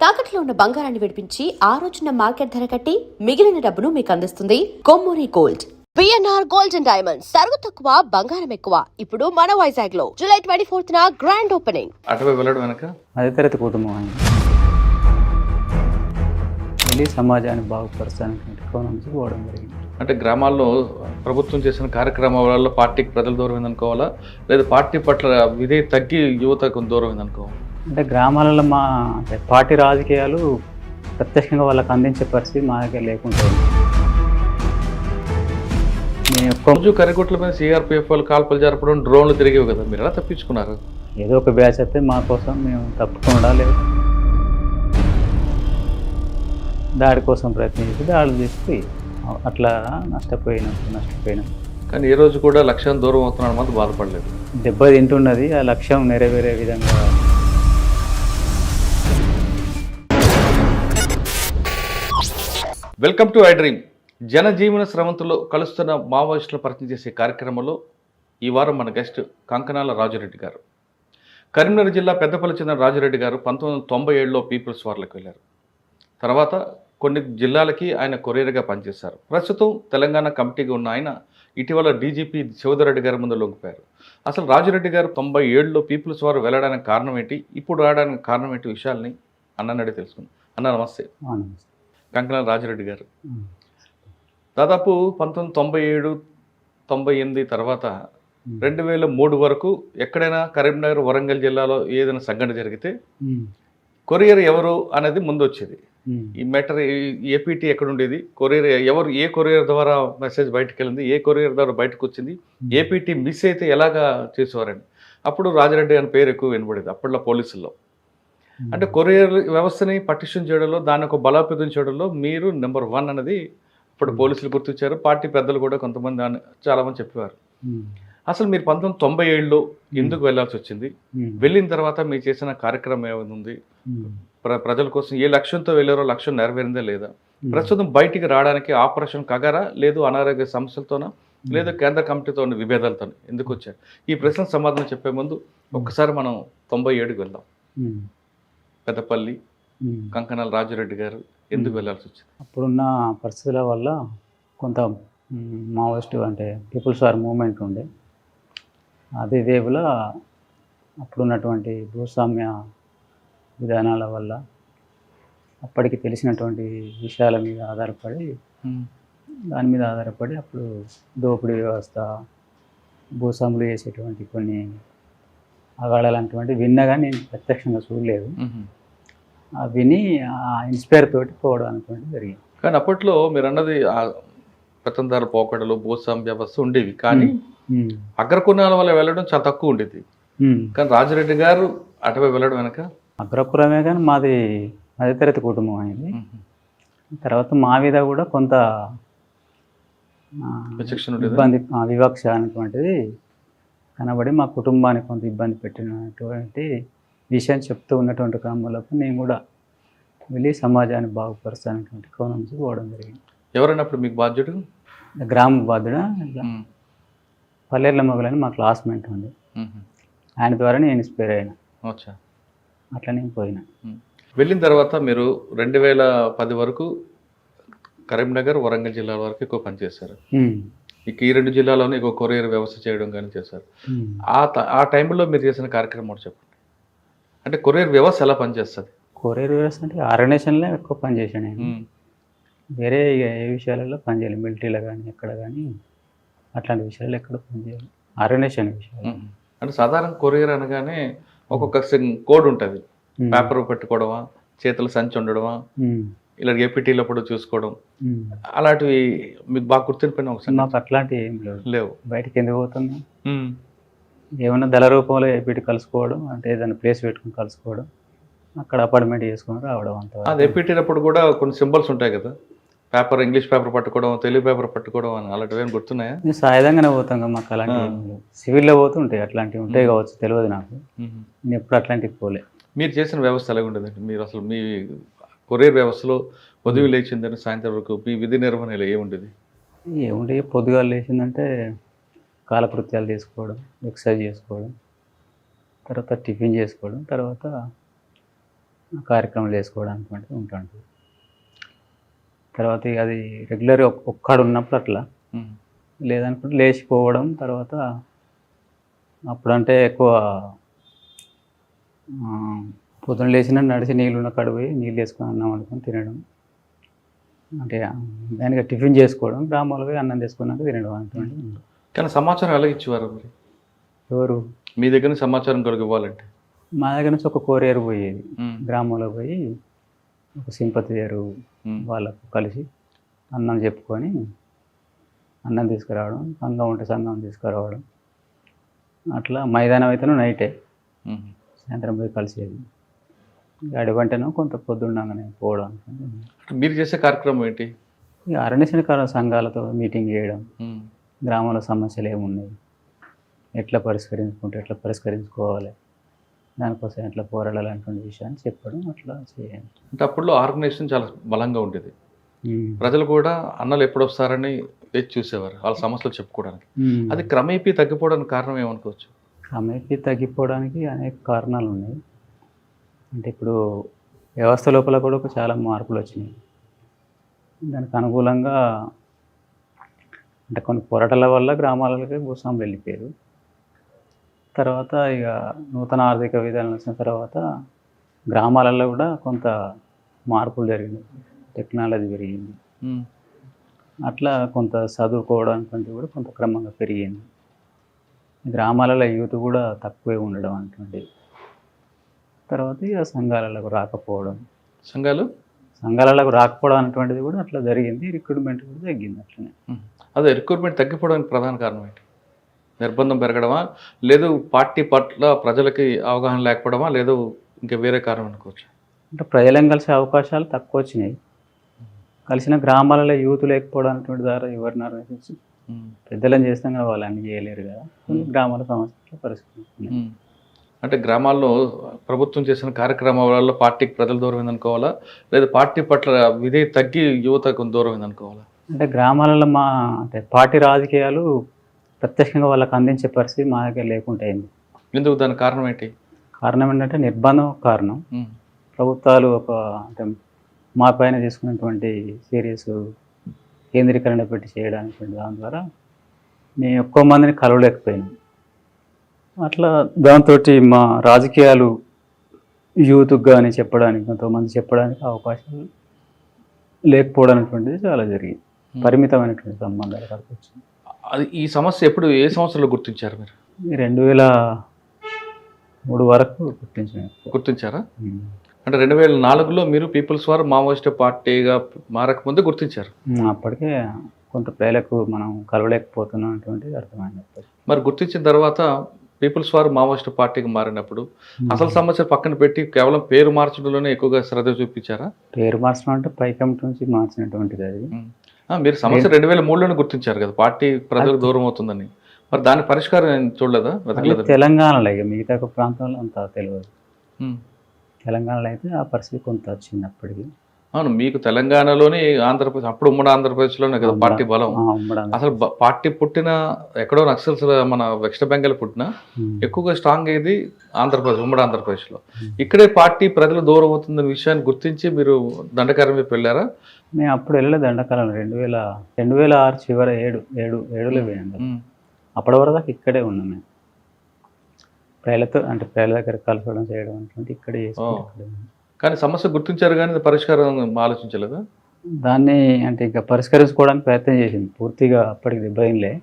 తాకట్లో ఉన్న బంగారాన్ని విడిపించి ఆ రోజున మార్కెట్ ధర కట్టి మిగిలిన డబ్బును మీకు అందిస్తుంది Kommuri gold. PNR gold and diamonds తరుగు తక్కువ బంగారం ఎక్కువ. ఇప్పుడు మన వైజాగ్ లో జూలై 24th గ్రాండ్ ఓపెనింగ్. అటువైపు వెళ్ళడం వెనక మధ్యతరగతి కుటుంబం అని వెళ్ళి సమాజాన్ని బాగుపరచడానికి కోణం నుంచి పోవడం జరిగింది. అంటే గ్రామాల్లో ప్రభుత్వం చేసిన కార్యక్రమాల పార్టీకి ప్రజలు దూరం అయిందనుకోవాలా, లేదా పార్టీ పట్ల విధేయ తగ్గి యువతకు దూరం అయిందనుకోవాలా? అంటే గ్రామాలలో మా అంటే పార్టీ రాజకీయాలు ప్రత్యక్షంగా వాళ్ళకి అందించే పరిస్థితి మా దగ్గర లేకుండా రోజు కరిగుట్ల మీద సిఆర్పిఎఫ్ వాళ్ళు కాల్పులు జరపడం, డ్రోన్లు తిరిగేవి కదా, మీరు ఎలా తప్పించుకున్నారు? ఏదో ఒక బ్యాచ్ అయితే మా కోసం మేము తప్పకుండా లేదు, దాడి కోసం ప్రయత్నించి దాడులు చేసి అట్లా నష్టపోయినాం. కానీ ఏ రోజు కూడా లక్ష్యం దూరం అవుతున్నాడు మాత్రం బాధపడలేదు. దెబ్బ తింటున్నది, ఆ లక్ష్యం నెరవేరే విధంగా. Welcome to I dream. జనజీవన స్రవంతిలో కలుస్తున్న మావోయిస్టులు పరిచయం చేసే కార్యక్రమంలో ఈ వారం మన గెస్ట్ కంకనాల రాజురెడ్డి గారు. కరీంనగర్ జిల్లా పెద్దపల్లి చెందిన రాజురెడ్డి గారు 1997లో పీపుల్స్ వార్లకు వెళ్ళారు. తర్వాత కొన్ని జిల్లాలకి ఆయన కొరియర్గా పనిచేశారు. ప్రస్తుతం తెలంగాణ కమిటీగా ఉన్న ఆయన ఇటీవల డీజీపీ శివధరెడ్డి గారి ముందు లొంగిపోయారు. అసలు రాజురెడ్డి గారు 97లో పీపుల్స్ వారు వెళ్ళడానికి కారణం ఏంటి, ఇప్పుడు రావడానికి కారణం ఏంటి, విషయాల్ని అన్నడి తెలుసుకుందాం. అన్న నమస్తే. కంకనాల రాజురెడ్డి గారు దాదాపు 1997-98 తర్వాత 2003 వరకు ఎక్కడైనా కరీంనగర్, వరంగల్ జిల్లాలో ఏదైనా సంఘటన జరిగితే కొరియర్ ఎవరు అనేది ముందు వచ్చేది. ఈ మ్యాటర్ ఏపీటీ ఎక్కడ ఉండేది, కొరియర్ ఎవరు, ఏ కొరియర్ ద్వారా మెసేజ్ బయటకు వెళ్ళింది, ఏ కొరియర్ ద్వారా బయటకు వచ్చింది, ఏపీటీ మిస్ అయితే ఎలాగా చేసేవారండి. అప్పుడు రాజరెడ్డి అని పేరు ఎక్కువ వినబడేది అప్పట్లో పోలీసుల్లో. అంటే కొరియర్ వ్యవస్థని పటిష్టం చేయడంలో, దాన్ని ఒక బలోపేతం చేయడంలో మీరు నెంబర్ 1 అనేది ఇప్పుడు పోలీసులు గుర్తించారు. పార్టీ పెద్దలు కూడా కొంతమంది చాలామంది చెప్పేవారు. అసలు మీరు 1997లో ఎందుకు వెళ్ళాల్సి వచ్చింది, వెళ్ళిన తర్వాత మీరు చేసిన కార్యక్రమం ఏమైంది, ప్రజల కోసం ఏ లక్ష్యంతో వెళ్ళారో లక్ష్యం నెరవేరిందా లేదా, ప్రస్తుతం బయటికి రావడానికి ఆపరేషన్ కగారా, లేదు అనారోగ్య సమస్యలతోనా, లేదు కేంద్ర కమిటీతో ఉన్న విభేదాలతో ఎందుకు వచ్చారు? ఈ ప్రశ్న సమాధానం చెప్పే ముందు ఒక్కసారి మనం 97కి వెళ్దాం. పెద్దపల్లి కంకనాల రాజురెడ్డి గారు ఎందుకు వెళ్ళాల్సి వచ్చింది? అప్పుడున్న పరిస్థితుల వల్ల కొంత మావోయిస్ట్ అంటే పీపుల్స్ వార్ మూమెంట్ ఉండే. అదే వేవుల అప్పుడున్నటువంటి భూస్వామ్య విధానాల వల్ల అప్పటికి తెలిసినటువంటి విషయాల మీద ఆధారపడి అప్పుడు దోపిడీ వ్యవస్థ, భూస్వాములు చేసేటువంటి కొన్ని అగాడాలంటువంటి విన్నా కానీ నేను ప్రత్యక్షంగా చూడలేదు. విని ఇన్స్పైర్ తోటి పోవడం అనుకోండి జరిగింది. కానీ అప్పట్లో మీరు అన్నది పెత్తందారుల పోకడలు, భూస్వామ్య వ్యవస్థ ఉండేవి, కానీ అగ్రకులాల వల్ల వెళ్ళడం చాలా తక్కువ ఉండేది. కానీ రాజురెడ్డి గారు అటువైపు వెళ్ళడం వెనక అగ్రకులమే కానీ మాది మధ్యతరగతి కుటుంబం అయింది. తర్వాత మా మీద కూడా కొంత ఇబ్బంది, వివక్ష అనేటువంటిది కనబడి మా కుటుంబానికి కొంత ఇబ్బంది పెట్టినటువంటి విషయం చెప్తూ ఉన్నటువంటి క్రమంలోకి నేను కూడా వెళ్ళి సమాజాన్ని బాగుపరచడానికి కోణం నుంచి పోవడం జరిగింది. ఎవరైనప్పుడు మీకు బాధ్యుడు? గ్రామ బాధ్యుడు పల్లెర్ల మొగలని మా క్లాస్మేట్ ఉంది, ఆయన ద్వారా నేను ఇన్స్పైర్ అయినా. అట్లా నేను పోయినా. వెళ్ళిన తర్వాత మీరు 2010 వరకు కరీంనగర్, వరంగల్ జిల్లాల వరకు ఎక్కువ పనిచేశారు. ఇక ఈ 2 జిల్లాలోనే ఎక్కువ కొరియర్ వ్యవస్థ చేయడం కానీ చేశారు. ఆ టైంలో మీరు చేసిన కార్యక్రమం చెప్పండి. అంటే కొరియర్ వ్యవస్థ ఎలా పనిచేస్తుంది? కొరియర్ వ్యవస్థ అంటే ఆర్గనైజేషన్లో ఎక్కువ పనిచేసాను నేను. వేరే ఏ విషయాలలో పనిచేయాలి, మిలిటరీలో కానీ ఎక్కడ కానీ అట్లాంటి విషయాలు ఎక్కడ పనిచేయాలి, ఆర్గనైజేషన్ విషయాలు. అంటే సాధారణ కొరియర్ అనగానే ఒక్కొక్క కోడ్ ఉంటుంది. పేపర్ పెట్టుకోవడమా, చేతుల సంచి ఉండడమా, ఇలా ఏపీటీలో కూడా చూసుకోవడం, అలాంటివి మీకు బాగా గుర్తుండిపోయిన ఒకసారి? మాకు అట్లాంటివి ఏం లేవు. బయటకి ఎందుకు పోతుంది, ఏమన్నా దళ రూపంలో ఏపీటీ కలుసుకోవడం, అంటే ఏదైనా ప్లేస్ పెట్టుకుని కలుసుకోవడం, అక్కడ అపార్ట్మెంట్ చేసుకుని రావడం అంత. అది ఏపీటీనప్పుడు కూడా కొన్ని సింబల్స్ ఉంటాయి కదా, పేపర్, ఇంగ్లీష్ పేపర్ పట్టుకోవడం, తెలుగు పేపర్ పట్టుకోవడం అని, అలాంటివి ఏమైనా గుర్తున్నాయా? నేను సాయుధంగానే పోతాం కదా, మాకు అలాంటివి సివిల్లో పోతుంటాయి, అట్లాంటివి ఉంటాయి కావచ్చు, తెలియదు నాకు. నేను ఎప్పుడు అట్లాంటివి పోలే. మీరు చేసిన వ్యవస్థ ఎలా ఉండదండి? మీరు అసలు మీ కొరియర్ వ్యవస్థలో ఉదయం లేచిందని సాయంత్రం వరకు మీ విధి నిర్వహణలో ఏముండేది? పొద్దుగా లేచిందంటే కాలకృత్యాలు చేసుకోవడం, ఎక్సర్సైజ్ చేసుకోవడం, తర్వాత టిఫిన్ చేసుకోవడం, తర్వాత కార్యక్రమాలు చేసుకోవడానికి అంటే ఉంటుంటుంది. తర్వాత ఇక అది రెగ్యులర్గా ఒక్కడు ఉన్నప్పుడు అట్లా, లేదనుకుంటే లేచిపోవడం. తర్వాత అప్పుడంటే ఎక్కువ పొద్దున లేచిన నడిచి నీళ్ళున్న కాడికి పోయి నీళ్ళు వేసుకొని అన్నం వండుకొని తినడం, అంటే దానికి టిఫిన్ చేసుకోవడం, గ్రామాల్లో పోయి అన్నం తీసుకున్నాక తినడం అటువంటి. కానీ సమాచారం ఎలా ఇచ్చేవారు మరి? ఎవరు మీ దగ్గర నుంచి సమాచారం కొరకు ఇవ్వాలంటే? మా దగ్గర నుంచి ఒక కొరియర్ పోయేది, గ్రామంలో పోయి ఒక సింపతియరు వాళ్ళకు కలిసి అన్నం చెప్పుకొని అన్నం తీసుకురావడం, సంఘం ఉంటే సంఘం తీసుకురావడం. అట్లా మైదానం అయితేనో నైటే, సాయంత్రం పోయి కలిసేది. అడివంటేనో కొంత పొద్దుండగానే పోవడం. మీరు చేసే కార్యక్రమం ఏంటి? ఇక అరణ్య సంఘాలతో మీటింగ్ చేయడం, గ్రామంలో సమస్యలు ఏమున్నాయి, ఎట్లా పరిష్కరించుకోవాలి, దానికోసం ఎట్లా పోరాడాలనేటువంటి విషయాన్ని చెప్పడం, అట్లా చేయాలి. అంటే అప్పుడు ఆర్గనైజేషన్ చాలా బలంగా ఉండేది. ప్రజలు కూడా అన్నలు ఎప్పుడు వస్తారని వేచి చూసేవారు వాళ్ళ సమస్యలు చెప్పుకోవడానికి. అది క్రమేపీ తగ్గిపోవడానికి కారణం ఏమనుకోవచ్చు? క్రమేపీ తగ్గిపోవడానికి అనేక కారణాలు ఉన్నాయి. అంటే ఇప్పుడు వ్యవస్థ లోపల కూడా చాలా మార్పులు వచ్చినాయి. దానికి అనుకూలంగా అంటే కొన్ని పోరాటాల వల్ల గ్రామాలకి భూస్వాములు వెళ్ళిపోయారు. తర్వాత ఇక నూతన ఆర్థిక విధానం వచ్చిన తర్వాత గ్రామాలలో కూడా కొంత మార్పులు జరిగినాయి, టెక్నాలజీ పెరిగింది. అట్లా కొంత చదువుకోవడానికి కూడా కొంత క్రమంగా పెరిగింది. గ్రామాలలో యూత్ కూడా తక్కువే ఉండడం అటువంటిది. తర్వాత ఇక సంఘాలకు రాకపోవడం, సంఘాలకు రాకపోవడం అనేటువంటిది కూడా అట్లా జరిగింది. రిక్రూట్మెంట్ కూడా తగ్గింది అట్లనే. అదే రిక్రూట్మెంట్ తగ్గిపోవడానికి ప్రధాన కారణం ఏంటి? నిర్బంధం పెరగడమా, లేదు పార్టీ పట్ల ప్రజలకి అవగాహన లేకపోవడమా, లేదు ఇంకా వేరే కారణం అనుకోవచ్చు? అంటే ప్రజలను కలిసే అవకాశాలు తక్కువ వచ్చినాయి. కలిసిన గ్రామాలలో యూత్ లేకపోవడం అనేటువంటి ద్వారా ఎవరిని ఆలోచించి పెద్దలను చేస్తాం కదా, వాళ్ళు అన్ని చేయలేరు కదా. గ్రామాల సమస్యలు పరిష్కరిస్తున్నాయి. అంటే గ్రామాల్లో ప్రభుత్వం చేసిన కార్యక్రమాలలో పార్టీకి ప్రజలు దూరం అనుకోవాలా, లేదా పార్టీ పట్ల విధేయ తగ్గి యువతకు దూరం అనుకోవాలా? అంటే గ్రామాలలో అంటే పార్టీ రాజకీయాలు ప్రత్యక్షంగా వాళ్ళకి అందించే పరిస్థితి మా దగ్గర లేకుండా అయింది. ఎందుకు? దాని కారణం ఏంటి? కారణం ఏంటంటే నిర్బంధం కారణం. ప్రభుత్వాలు అంటే మా పైన తీసుకున్నటువంటి సీరియస్ కేంద్రీకరణ పెట్టి చేయడానికి, దాని ద్వారా మేము ఎక్కువ మందిని కలవలేకపోయినాం. అట్లా దాంతో మా రాజకీయాలు యూత్కి కానీ చెప్పడానికి, కొంతమంది చెప్పడానికి అవకాశాలు లేకపోవడం అనేటువంటిది చాలా జరిగింది. పరిమితమైనటువంటి సంబంధాలు కలిసి వచ్చింది. అది ఈ సమస్య ఎప్పుడు, ఏ సంవత్సరంలో గుర్తించారు మీరు? 2003 వరకు గుర్తించారా? అంటే 2004లో మీరు పీపుల్స్ వార్ మావోయిస్ట్ పార్టీగా మారకముందు గుర్తించారు. అప్పటికే కొంత ప్రజలకు మనం కలవలేకపోతున్నాం అటువంటిది అర్థమైంది. మరి గుర్తించిన తర్వాత పీపుల్స్ వార్ మావోయిస్ట్ పార్టీకి మారినప్పుడు అసలు సమస్య పక్కన పెట్టి కేవలం పేరు మార్చడంలోనే ఎక్కువగా శ్రద్ధ చూపించారా? పేరు మార్చడం అంటే పై కమిటీ నుంచి మార్చినటువంటిది అది. మీరు సమస్య 2003లోనే గుర్తించారు కదా, పార్టీ ప్రజలకు దూరం అవుతుందని. మరి దాని పరిష్కారం చూడలేదా? తెలంగాణలో ఇక మిగతా ప్రాంతంలో అంత తెలియదు. తెలంగాణలో అయితే ఆ పరిస్థితి కొంత వచ్చింది అప్పటికి. అవును, మీకు తెలంగాణలోని ఆంధ్రప్రదేశ్, అప్పుడు ఉమ్మడి ఆంధ్రప్రదేశ్లోనే కదా పార్టీ బలం. అసలు పార్టీ పుట్టిన ఎక్కడో నక్సల్స్ మన వెస్ట్ బెంగాల్ పుట్టిన ఎక్కువగా స్ట్రాంగ్ అయ్యేది ఆంధ్రప్రదేశ్, ఉమ్మడి ఆంధ్రప్రదేశ్లో. ఇక్కడే పార్టీ ప్రజలు దూరం అవుతుందన్న విషయాన్ని గుర్తించి మీరు దండకారం వైపు వెళ్ళారా? మేము అప్పుడు వెళ్ళలేదు దండకారం. 2006 చివరి 7లో పోయాను. అప్పటి వరకు దాకా ఇక్కడే ఉన్నాం మేము. ప్రజలతో అంటే ప్రజల దగ్గర కలపడం చేయడం అంటే ఇక్కడే చేసుకుంటాం. కానీ సమస్య గుర్తించారు కానీ పరిష్కారం ఆలోచించలేదా? దాన్ని అంటే ఇంకా పరిష్కరించుకోవడానికి ప్రయత్నం చేసింది. పూర్తిగా అప్పటికి దెబ్బతినలే,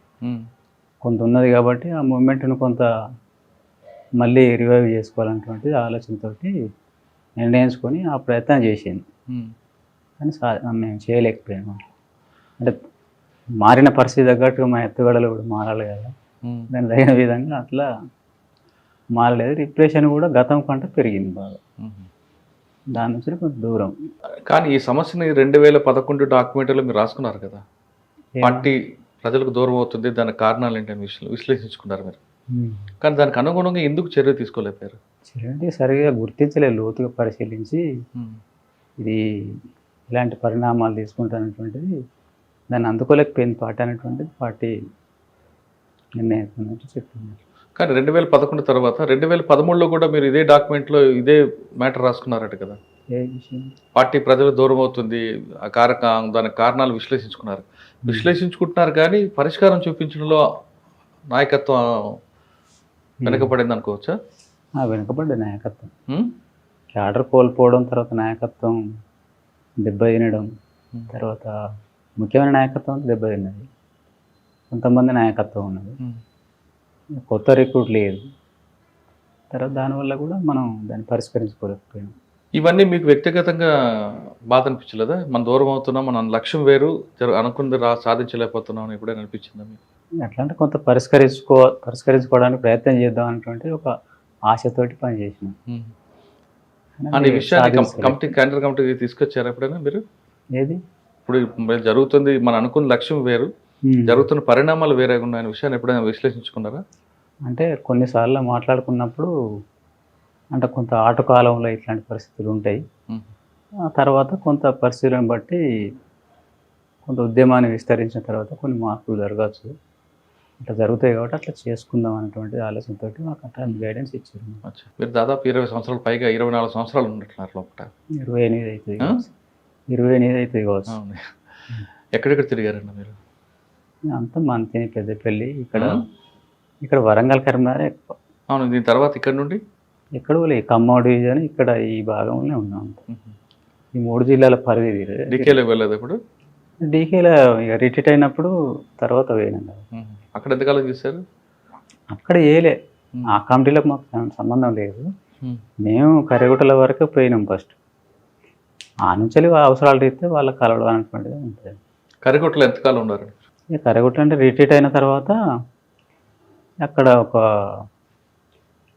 కొంత ఉన్నది కాబట్టి ఆ మూమెంట్ను కొంత మళ్ళీ రివైవ్ చేసుకోవాలనేటువంటి ఆలోచనతో నిర్ణయించుకొని ఆ ప్రయత్నం చేసింది. కానీ మేము చేయలేకపోయాము. అంటే మారిన పరిస్థితి తగ్గట్టుగా మా ఎత్తుగడలు కూడా మారాలి కదా, దాని తగిన విధంగా అట్లా మారలేదు. రిప్రెషన్ కూడా గతం కంటే పెరిగింది బాగా, దాని నుంచి కొంచెం దూరం. కానీ ఈ సమస్యని 2011 డాక్యుమెంటరీలో మీరు రాసుకున్నారు కదా, పార్టీ ప్రజలకు దూరం అవుతుంది, దానికి కారణాలు ఏంటని విశ్లేషించుకున్నారు మీరు. కానీ దానికి అనుగుణంగా ఎందుకు చర్య తీసుకోలేకపోయారు? చర్య సరిగా గుర్తించలేదు, లోతుగా పరిశీలించి ఇది ఇలాంటి పరిణామాలు తీసుకుంటానటువంటిది దాన్ని అందుకోలేకపోయింది పార్టీ అనేటువంటిది పార్టీ నిర్ణయించుకున్నట్టు చెప్తున్నారు. కానీ 2011 తర్వాత 2013లో కూడా మీరు ఇదే డాక్యుమెంట్లో ఇదే మ్యాటర్ రాసుకున్నారట కదా, ఏ విషయం? పార్టీ ప్రజలు దూరం అవుతుంది, ఆ దానికి కారణాలు విశ్లేషించుకుంటున్నారు కానీ పరిష్కారం చూపించడంలో నాయకత్వం వెనకపడింది అనుకోవచ్చా? వెనుకబడ్డ నాయకత్వం, ఉం? క్యాడర్ కోల్పోవడం, తర్వాత నాయకత్వం దెబ్బతినడం, తర్వాత ముఖ్యమైన నాయకత్వం దెబ్బతిన్నది, కొంతమంది నాయకత్వం ఉన్నది, ఉం. కొత్త రిక్రూట్ లేదు, తర్వాత దానివల్ల కూడా మనం దాన్ని పరిష్కరించుకోలేకపోయాం. ఇవన్నీ మీకు వ్యక్తిగతంగా బాధ అనిపించలేదా? మనం దూరం అవుతున్నాం, మన లక్ష్యం వేరు, అనుకున్నది సాధించలేకపోతున్నాం అని ఎప్పుడైనా అనిపించిందా మీకు? ఎట్లా అంటే కొంత పరిష్కరించుకోవడానికి ప్రయత్నం చేద్దాం అనేటువంటి ఒక ఆశతోటి పనిచేసినాం. ఉం. కానీ అని ఈ అది విషయాన్ని సాధించలేదు. కేంద్ర కమిటీకి తీసుకొచ్చారా ఎప్పుడైనా మీరు? ఏది ఇప్పుడు జరుగుతుంది, మనం అనుకున్న లక్ష్యం వేరు, జరుగుతున్న పరిణామాలు వేరే ఉన్నాయనే విషయాన్ని ఎప్పుడైనా విశ్లేషించుకున్నారా? అంటే కొన్నిసార్లు మాట్లాడుకున్నప్పుడు అంటే కొంత ఆటకాలంలో ఇట్లాంటి పరిస్థితులు ఉంటాయి, ఉం. ఆ తర్వాత కొంత పరిస్థితులను బట్టి కొంత ఉద్యమాన్ని విస్తరించిన తర్వాత కొన్ని మార్పులు జరగచ్చు, అట్లా జరుగుతాయి కాబట్టి అట్లా చేసుకుందాం అనేటువంటి ఆలోచనతో మాకు అట్లా గైడెన్స్ ఇచ్చారు. అచ్చా, మీరు దాదాపు 20 సంవత్సరాలు పైగా 24 సంవత్సరాలు ఉన్నట్టున్నారు లోపల. 28 అవుతుంది కావచ్చు. 28 అవుతుంది కావచ్చు. అవును. ఎక్కడెక్కడ తిరిగారండి మీరు? అంతా మంతిని, పెద్దపల్లి, ఇక్కడ ఆ? ఇక్కడ వరంగల్, కరీంనగర్ ఎక్కువ. అవును, దీని తర్వాత ఇక్కడ నుండి ఎక్కడ పోలే, ఖమ్మం డివిజన్ ఇక్కడ ఈ భాగంలోనే ఉన్నాం. ఈ 3 జిల్లాల పరిధి ఇది. డికేలోకి వెళ్ళలేదు ఇప్పుడు? డీకేలో ఇక రిటైర్ అయినప్పుడు తర్వాత పోయినాం కదా. అక్కడ ఎంతకాలం చేశారు? అక్కడ ఏలే, ఆ కమిటీలకు మాకు సంబంధం లేదు. ఉం. మేము కర్రగుట్టల వరకు పోయినాం ఫస్ట్, ఆ నుంచి అవసరాలు తీస్తే వాళ్ళకి కలవడం అనేటువంటిది ఉంటుంది. కరికొట్టలో ఎంతకాలం ఉన్నారు? ఇక కర్రగుట్ట అంటే రిటైర్ అయిన తర్వాత అక్కడ ఒక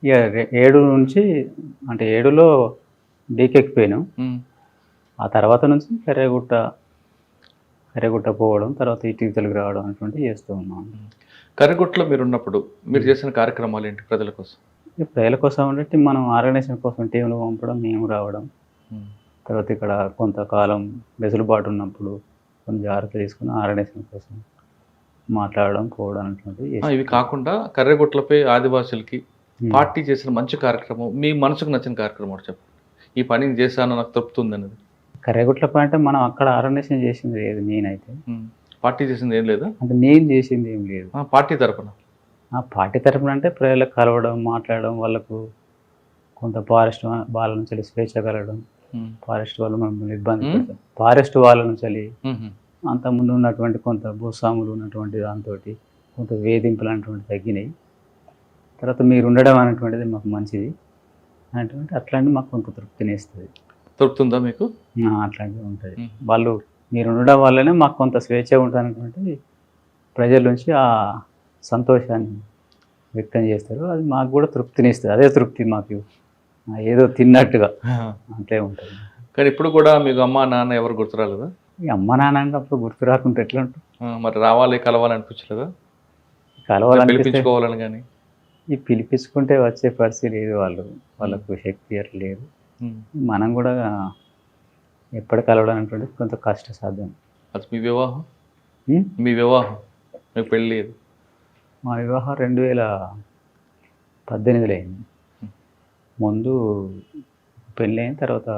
ఇక 7 నుంచి అంటే 7లో డీకేకి పోయినాం. ఉం. ఆ తర్వాత నుంచి కర్రగుట్ట పోవడం, తర్వాత ఇటుకి తెలుగు రావడం అటువంటివి చేస్తూ ఉన్నాం. కరికొట్టలో మీరు ఉన్నప్పుడు మీరు చేసిన కార్యక్రమాలు ఏంటి ప్రజల కోసం? ఈ ప్రజల కోసం అంటే మనం ఆర్గనైజేషన్ కోసం టీంలు పంపడం, మేము రావడం, ఉం. తర్వాత ఇక్కడ కొంతకాలం వెసులుబాటు ఉన్నప్పుడు కొన్ని జాగ్రత్తలు తీసుకుని ఆర్గనైజేషన్ కోసం మాట్లాడడం, పోవడం అటువంటివి చేస్తాం. ఇవి కాకుండా కర్రెగుట్లపై ఆదివాసులకి పార్టీ చేసిన మంచి కార్యక్రమం, మీ మనసుకు నచ్చిన కార్యక్రమం ఒకటి చెప్పండి. ఈ పని చేశాను, నాకు తృప్తుంది అనేది. కర్రగుట్లపై అంటే మనం అక్కడ ఆర్గనైజేషన్ చేసింది లేదు, నేనైతే పార్టీ చేసింది ఏం లేదా? అంటే నేను చేసింది ఏం లేదు. పార్టీ తరపున ఆ పార్టీ తరపున అంటే ప్రజలకు కలవడం, మాట్లాడడం, వాళ్ళకు కొంత ఫారెస్ట్ వాళ్ళ నుంచి స్వేచ్ఛ కలగడం, ఫారెస్ట్ వాళ్ళు మమ్మల్ని ఇబ్బంది పెడతాం, ఫారెస్ట్ వాళ్ళ నుంచి అంతకుముందు ఉన్నటువంటి కొంత భూస్వాములు ఉన్నటువంటి దాంతో కొంత వేధింపులు అనేటువంటి తగ్గినాయి. తర్వాత మీరు ఉండడం అనేటువంటిది మాకు మంచిది అనేటువంటి అట్లాంటివి మాకు కొంత తృప్తిని ఇస్తుంది. తృప్తుందా మీకు? అట్లాంటివి ఉంటుంది. వాళ్ళు మీరు ఉండడం వల్లనే మాకు కొంత స్వేచ్ఛ ఉంటుంది అనేటువంటి ప్రజల నుంచి ఆ సంతోషాన్ని వ్యక్తం చేస్తారు. అది మాకు కూడా తృప్తిని ఇస్తుంది. అదే తృప్తి మాకు, ఏదో తిన్నట్టుగా అంతే ఉంటుంది. కానీ ఇప్పుడు కూడా మీకు అమ్మ నాన్న ఎవరు గుర్తురాలేదా? ఈ అమ్మ నాన్న అప్పుడు గుర్తు రాకుంటే ఎట్లా ఉంటుంది? మరి రావాలి, కలవాలి అనిపించలేదా? పిలిపించుకోవాలని కానీ ఈ పిలిపించుకుంటే వచ్చే పరిస్థితి లేదు, వాళ్ళకు శక్తి అట్లా లేదు. మనం కూడా ఎప్పటి కలవడం అంటే కొంత కష్ట సాధ్యం. అది మీ వివాహం? మీ వివాహం, మీకు పెళ్ళి లేదు? మా వివాహం 2018లో అయింది. ముందు పెళ్ళి అయిన తర్వాత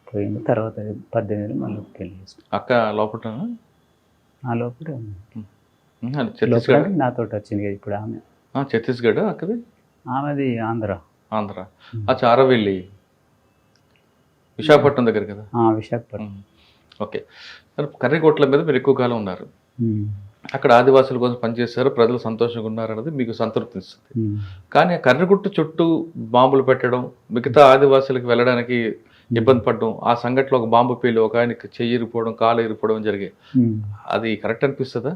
పోయింది, తర్వాత 18లో మళ్ళీ పెళ్ళి చేసుకున్నాం. అక్క లోపల? ఆ లోపలే ఉంది. ఛత్తీస్గఢ్ నాతో వచ్చింది కదా ఇప్పుడు ఆమె. ఛత్తీస్గఢ్ అక్కది? ఆమెది ఆంధ్ర. చారవెల్లి, విశాఖపట్నం దగ్గర కదా? విశాఖపట్నం. ఓకే. కర్రెగుట్ల మీద మీరు ఎక్కువ కాలం ఉన్నారు, అక్కడ ఆదివాసుల కోసం పనిచేశారు, ప్రజలు సంతోషంగా ఉన్నారు అన్నది మీకు సంతృప్తి ఇస్తుంది. కానీ ఆ కర్రెగుట్ట చుట్టూ బాంబులు పెట్టడం, మిగతా ఆదివాసులకు వెళ్ళడానికి ఇబ్బంది పడడం, ఆ సంఘటనలో ఒక బాంబు పేలి ఒక ఆయనకి చెయ్యి ఇరిపోవడం, కాలు ఇరిపోవడం జరిగాయి. అది కరెక్ట్ అనిపిస్తుందా?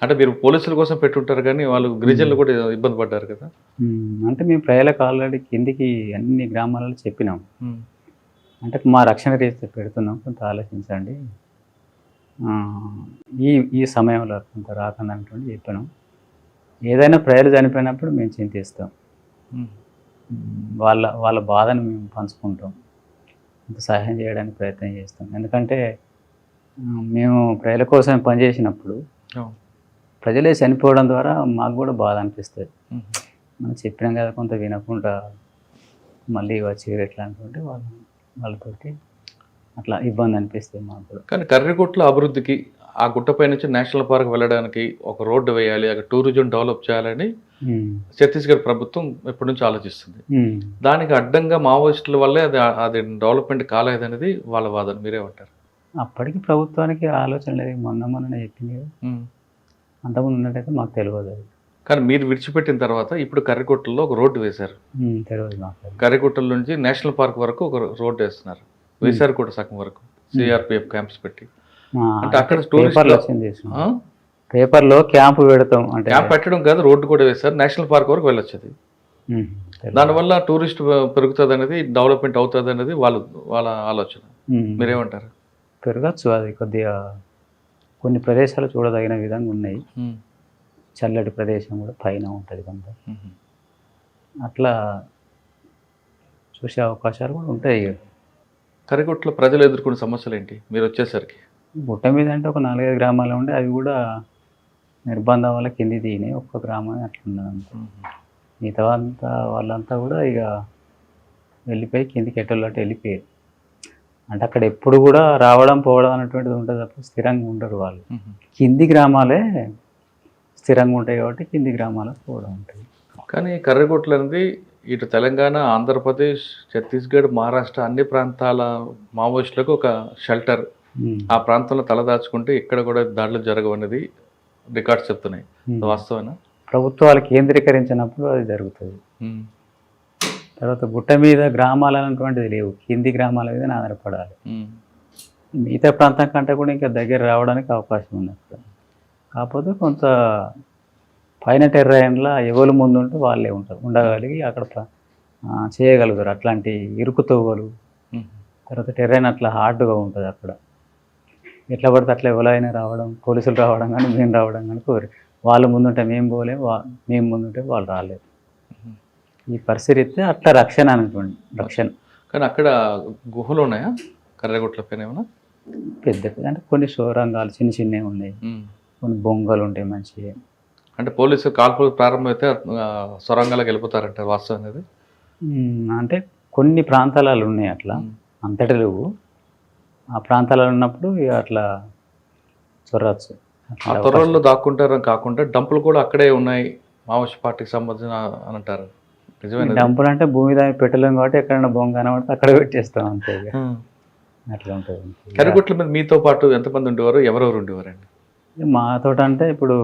అంటే మీరు పోలీసుల కోసం పెట్టుంటారు కానీ వాళ్ళు గిరిజనులు కూడా ఇబ్బంది పడ్డారు కదా. అంటే మేము ప్రజలకు ఆల్రెడీ కిందికి అన్ని గ్రామాలలో చెప్పినాం, అంటే మా రక్షణ రీతి పెడుతున్నాం, కొంత ఆలోచించండి, ఈ సమయంలో కొంత రాకుండా అనేటువంటి చెప్పాను. ఏదైనా ప్రజలు చనిపోయినప్పుడు మేము చింతిస్తాం, వాళ్ళ బాధను మేము పంచుకుంటాం, కొంత సహాయం చేయడానికి ప్రయత్నం చేస్తాం. ఎందుకంటే మేము ప్రజల కోసం పనిచేసినప్పుడు ప్రజలే చనిపోవడం ద్వారా మాకు కూడా బాధ అనిపిస్తుంది. మనం చెప్పినాం కదా, కొంత వినకుండా మళ్ళీ వచ్చి ఎట్లా అనుకుంటే వాళ్ళతోటి అట్లా ఇబ్బంది అనిపిస్తుంది మాకు కూడా. కానీ కర్రిగుట్ల అభివృద్ధికి ఆ గుట్టపై నుంచి నేషనల్ పార్క్ వెళ్ళడానికి ఒక రోడ్డు వేయాలి, అక్కడ టూరిజం డెవలప్ చేయాలని ఛత్తీస్గఢ్ ప్రభుత్వం ఎప్పటి నుంచి ఆలోచిస్తుంది. దానికి అడ్డంగా మావోయిస్టుల వల్లే అది డెవలప్మెంట్ కాలేదనేది వాళ్ళ వాదన. మీరేమంటారు? అప్పటికి ప్రభుత్వానికి ఆలోచన లేదు. మొన్న చెప్పింది కదా, అంతకుముందు ఉన్నట్టయితే మాకు తెలియదు అది. కానీ మీరు విడిచిపెట్టిన తర్వాత ఇప్పుడు కర్రిగుట్టలో ఒక రోడ్డు వేశారు. తెలియదు మాకు. కర్రిగుట్టల నుంచి నేషనల్ పార్క్ వరకు ఒక రోడ్డు వేస్తున్నారు, వేశారు కూడా సగం వరకు సిఆర్పిఎఫ్ క్యాంప్స్ పెట్టి. అంటే అక్కడ పేపర్లో క్యాంప్ పెడతాం అంటే క్యాంప్ పెట్టడం కాదు, రోడ్డు కూడా వేశారు, నేషనల్ పార్క్ వరకు వెళ్ళొచ్చు. దానివల్ల టూరిస్ట్ పెరుగుతుంది అనేది, డెవలప్మెంట్ అవుతుంది అనేది వాళ్ళ ఆలోచన. మీరేమంటారు? పెరగచ్చు, అది కొద్దిగా కొన్ని ప్రదేశాలు చూడదగిన విధంగా ఉన్నాయి. చల్లటి ప్రదేశం కూడా పైన ఉంటుంది కొంత, అట్లా చూసే అవకాశాలు కూడా ఉంటాయి. కర్రిగుట్టలో ప్రజలు ఎదుర్కొనే సమస్యలు ఏంటి మీరు వచ్చేసరికి? గుట్ట మీద అంటే ఒక 4-5 గ్రామాలు ఉండే, అవి కూడా నిర్బంధం వల్ల కింది దిగినాయి. ఒక్క గ్రామం అట్లా ఉన్నదంతా. మిగతా వాళ్ళంతా కూడా ఇక వెళ్ళిపోయి కిందికి ఎట్టోళ్ళట్టు వెళ్ళిపోయారు. అంటే అక్కడ ఎప్పుడు కూడా రావడం పోవడం అనేటువంటిది ఉంటుంది తప్ప స్థిరంగా ఉండరు వాళ్ళు. కింది గ్రామాలే స్థిరంగా ఉంటాయి కాబట్టి కింది గ్రామాలకు పోవడం ఉంటుంది. కానీ కర్రిగుట్టలు అనేది ఇటు తెలంగాణ, ఆంధ్రప్రదేశ్, ఛత్తీస్గఢ్, మహారాష్ట్ర అన్ని ప్రాంతాల మావోయిస్టులకు ఒక షెల్టర్. ఆ ప్రాంతంలో తలదాచుకుంటే ఇక్కడ కూడా దాడులు జరగవనేది రికార్డ్స్ చెప్తున్నాయి. వాస్తవేనా? ప్రభుత్వాలు కేంద్రీకరించినప్పుడు అది జరుగుతుంది. తర్వాత గుట్ట మీద గ్రామాలు అనేటువంటిది లేవు, కింది గ్రామాల మీద ఆధారపడాలి. మిగతా ప్రాంతం కంటే కూడా ఇంకా దగ్గర రావడానికి అవకాశం ఉంది అక్కడ. కాకపోతే కొంత పైన టెర్రైన్లో ఎవరు ముందు ఉంటే వాళ్ళే ఉంటారు, ఉండగలిగి అక్కడ చేయగలుగుతారు. అట్లాంటి ఇరుకు తవ్వలు, తర్వాత టెర్రైన్ అట్లా హార్డ్గా ఉంటుంది అక్కడ. ఎట్లా పడితే అట్లా ఎవరైనా రావడం, పోలీసులు రావడం కానీ మేము రావడం కానీ కోరి, వాళ్ళు ముందుంటే మేము పోలేము, మేము ముందుంటే వాళ్ళు రాలేదు. ఈ పరిస్థితి అట్లా రక్షణ అనేటువంటి రక్షణ. కానీ అక్కడ గుహలు ఉన్నాయా కర్రిగుట్టల పైన? ఏమైనా పెద్ద అంటే కొన్ని సోరంగాలు చిన్న చిన్నవి ఉన్నాయి, కొన్ని బొంగలు ఉంటాయి మంచిగా. అంటే పోలీసులు కాల్పులు ప్రారంభమైతే సొరంగాలకు వెళ్ళిపోతారంటే వాస్తవం అనేది? అంటే కొన్ని ప్రాంతాలలో ఉన్నాయి అట్లా, అంతటి లేవు. ఆ ప్రాంతాలలో ఉన్నప్పుడు ఇక అట్లా చొరవచ్చు. ఆ త్వరలో దాక్కుంటారని కాకుండా డంపులు కూడా అక్కడే ఉన్నాయి మావోయిస్ట్ పార్టీకి సంబంధించిన అని అంటారు. నిజమైన డంపులు అంటే భూమి దాన్ని పెట్టలేము కాబట్టి ఎక్కడైనా బొంగ కనబడితే అక్కడ పెట్టేస్తాం అంతే. అట్లా ఉంటుంది. కర్రిగుట్టల మీద మీతో పాటు ఎంతమంది ఉండేవారు, ఎవరెవరు ఉండేవారండి? మాతో అంటే ఇప్పుడు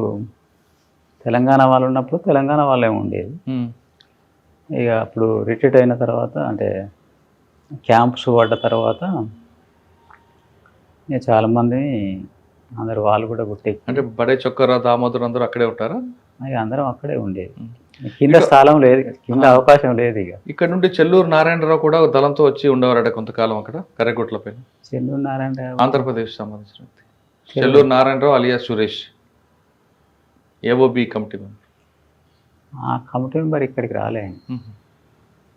తెలంగాణ వాళ్ళు ఉన్నప్పుడు తెలంగాణ వాళ్ళే ఉండేది. ఇక అప్పుడు రిట్రీట్ అయిన తర్వాత అంటే క్యాంప్స్ పడ్డ తర్వాత ఇక చాలామంది అందరు వాళ్ళు కూడా గుట్టే. అంటే బడే చొక్కరా, దామోదర్ అందరూ అక్కడే ఉంటారా? ఇక అందరం అక్కడే ఉండేది. కింద స్థలం లేదు, కింద అవకాశం లేదు. ఇక ఇక్కడ నుండి చెల్లూరు నారాయణరావు కూడా దళంతో వచ్చి ఉండేవారట కొంతకాలం అక్కడ కర్రిగుట్టల పైన. చెల్లూరు నారాయణరావు ఆంధ్రప్రదేశ్ సంబంధించిన Chelluru Narayanarao alias Suresh, AOB committee member. ఆ కమిటీ మెంబర్ ఇక్కడికి రాలే,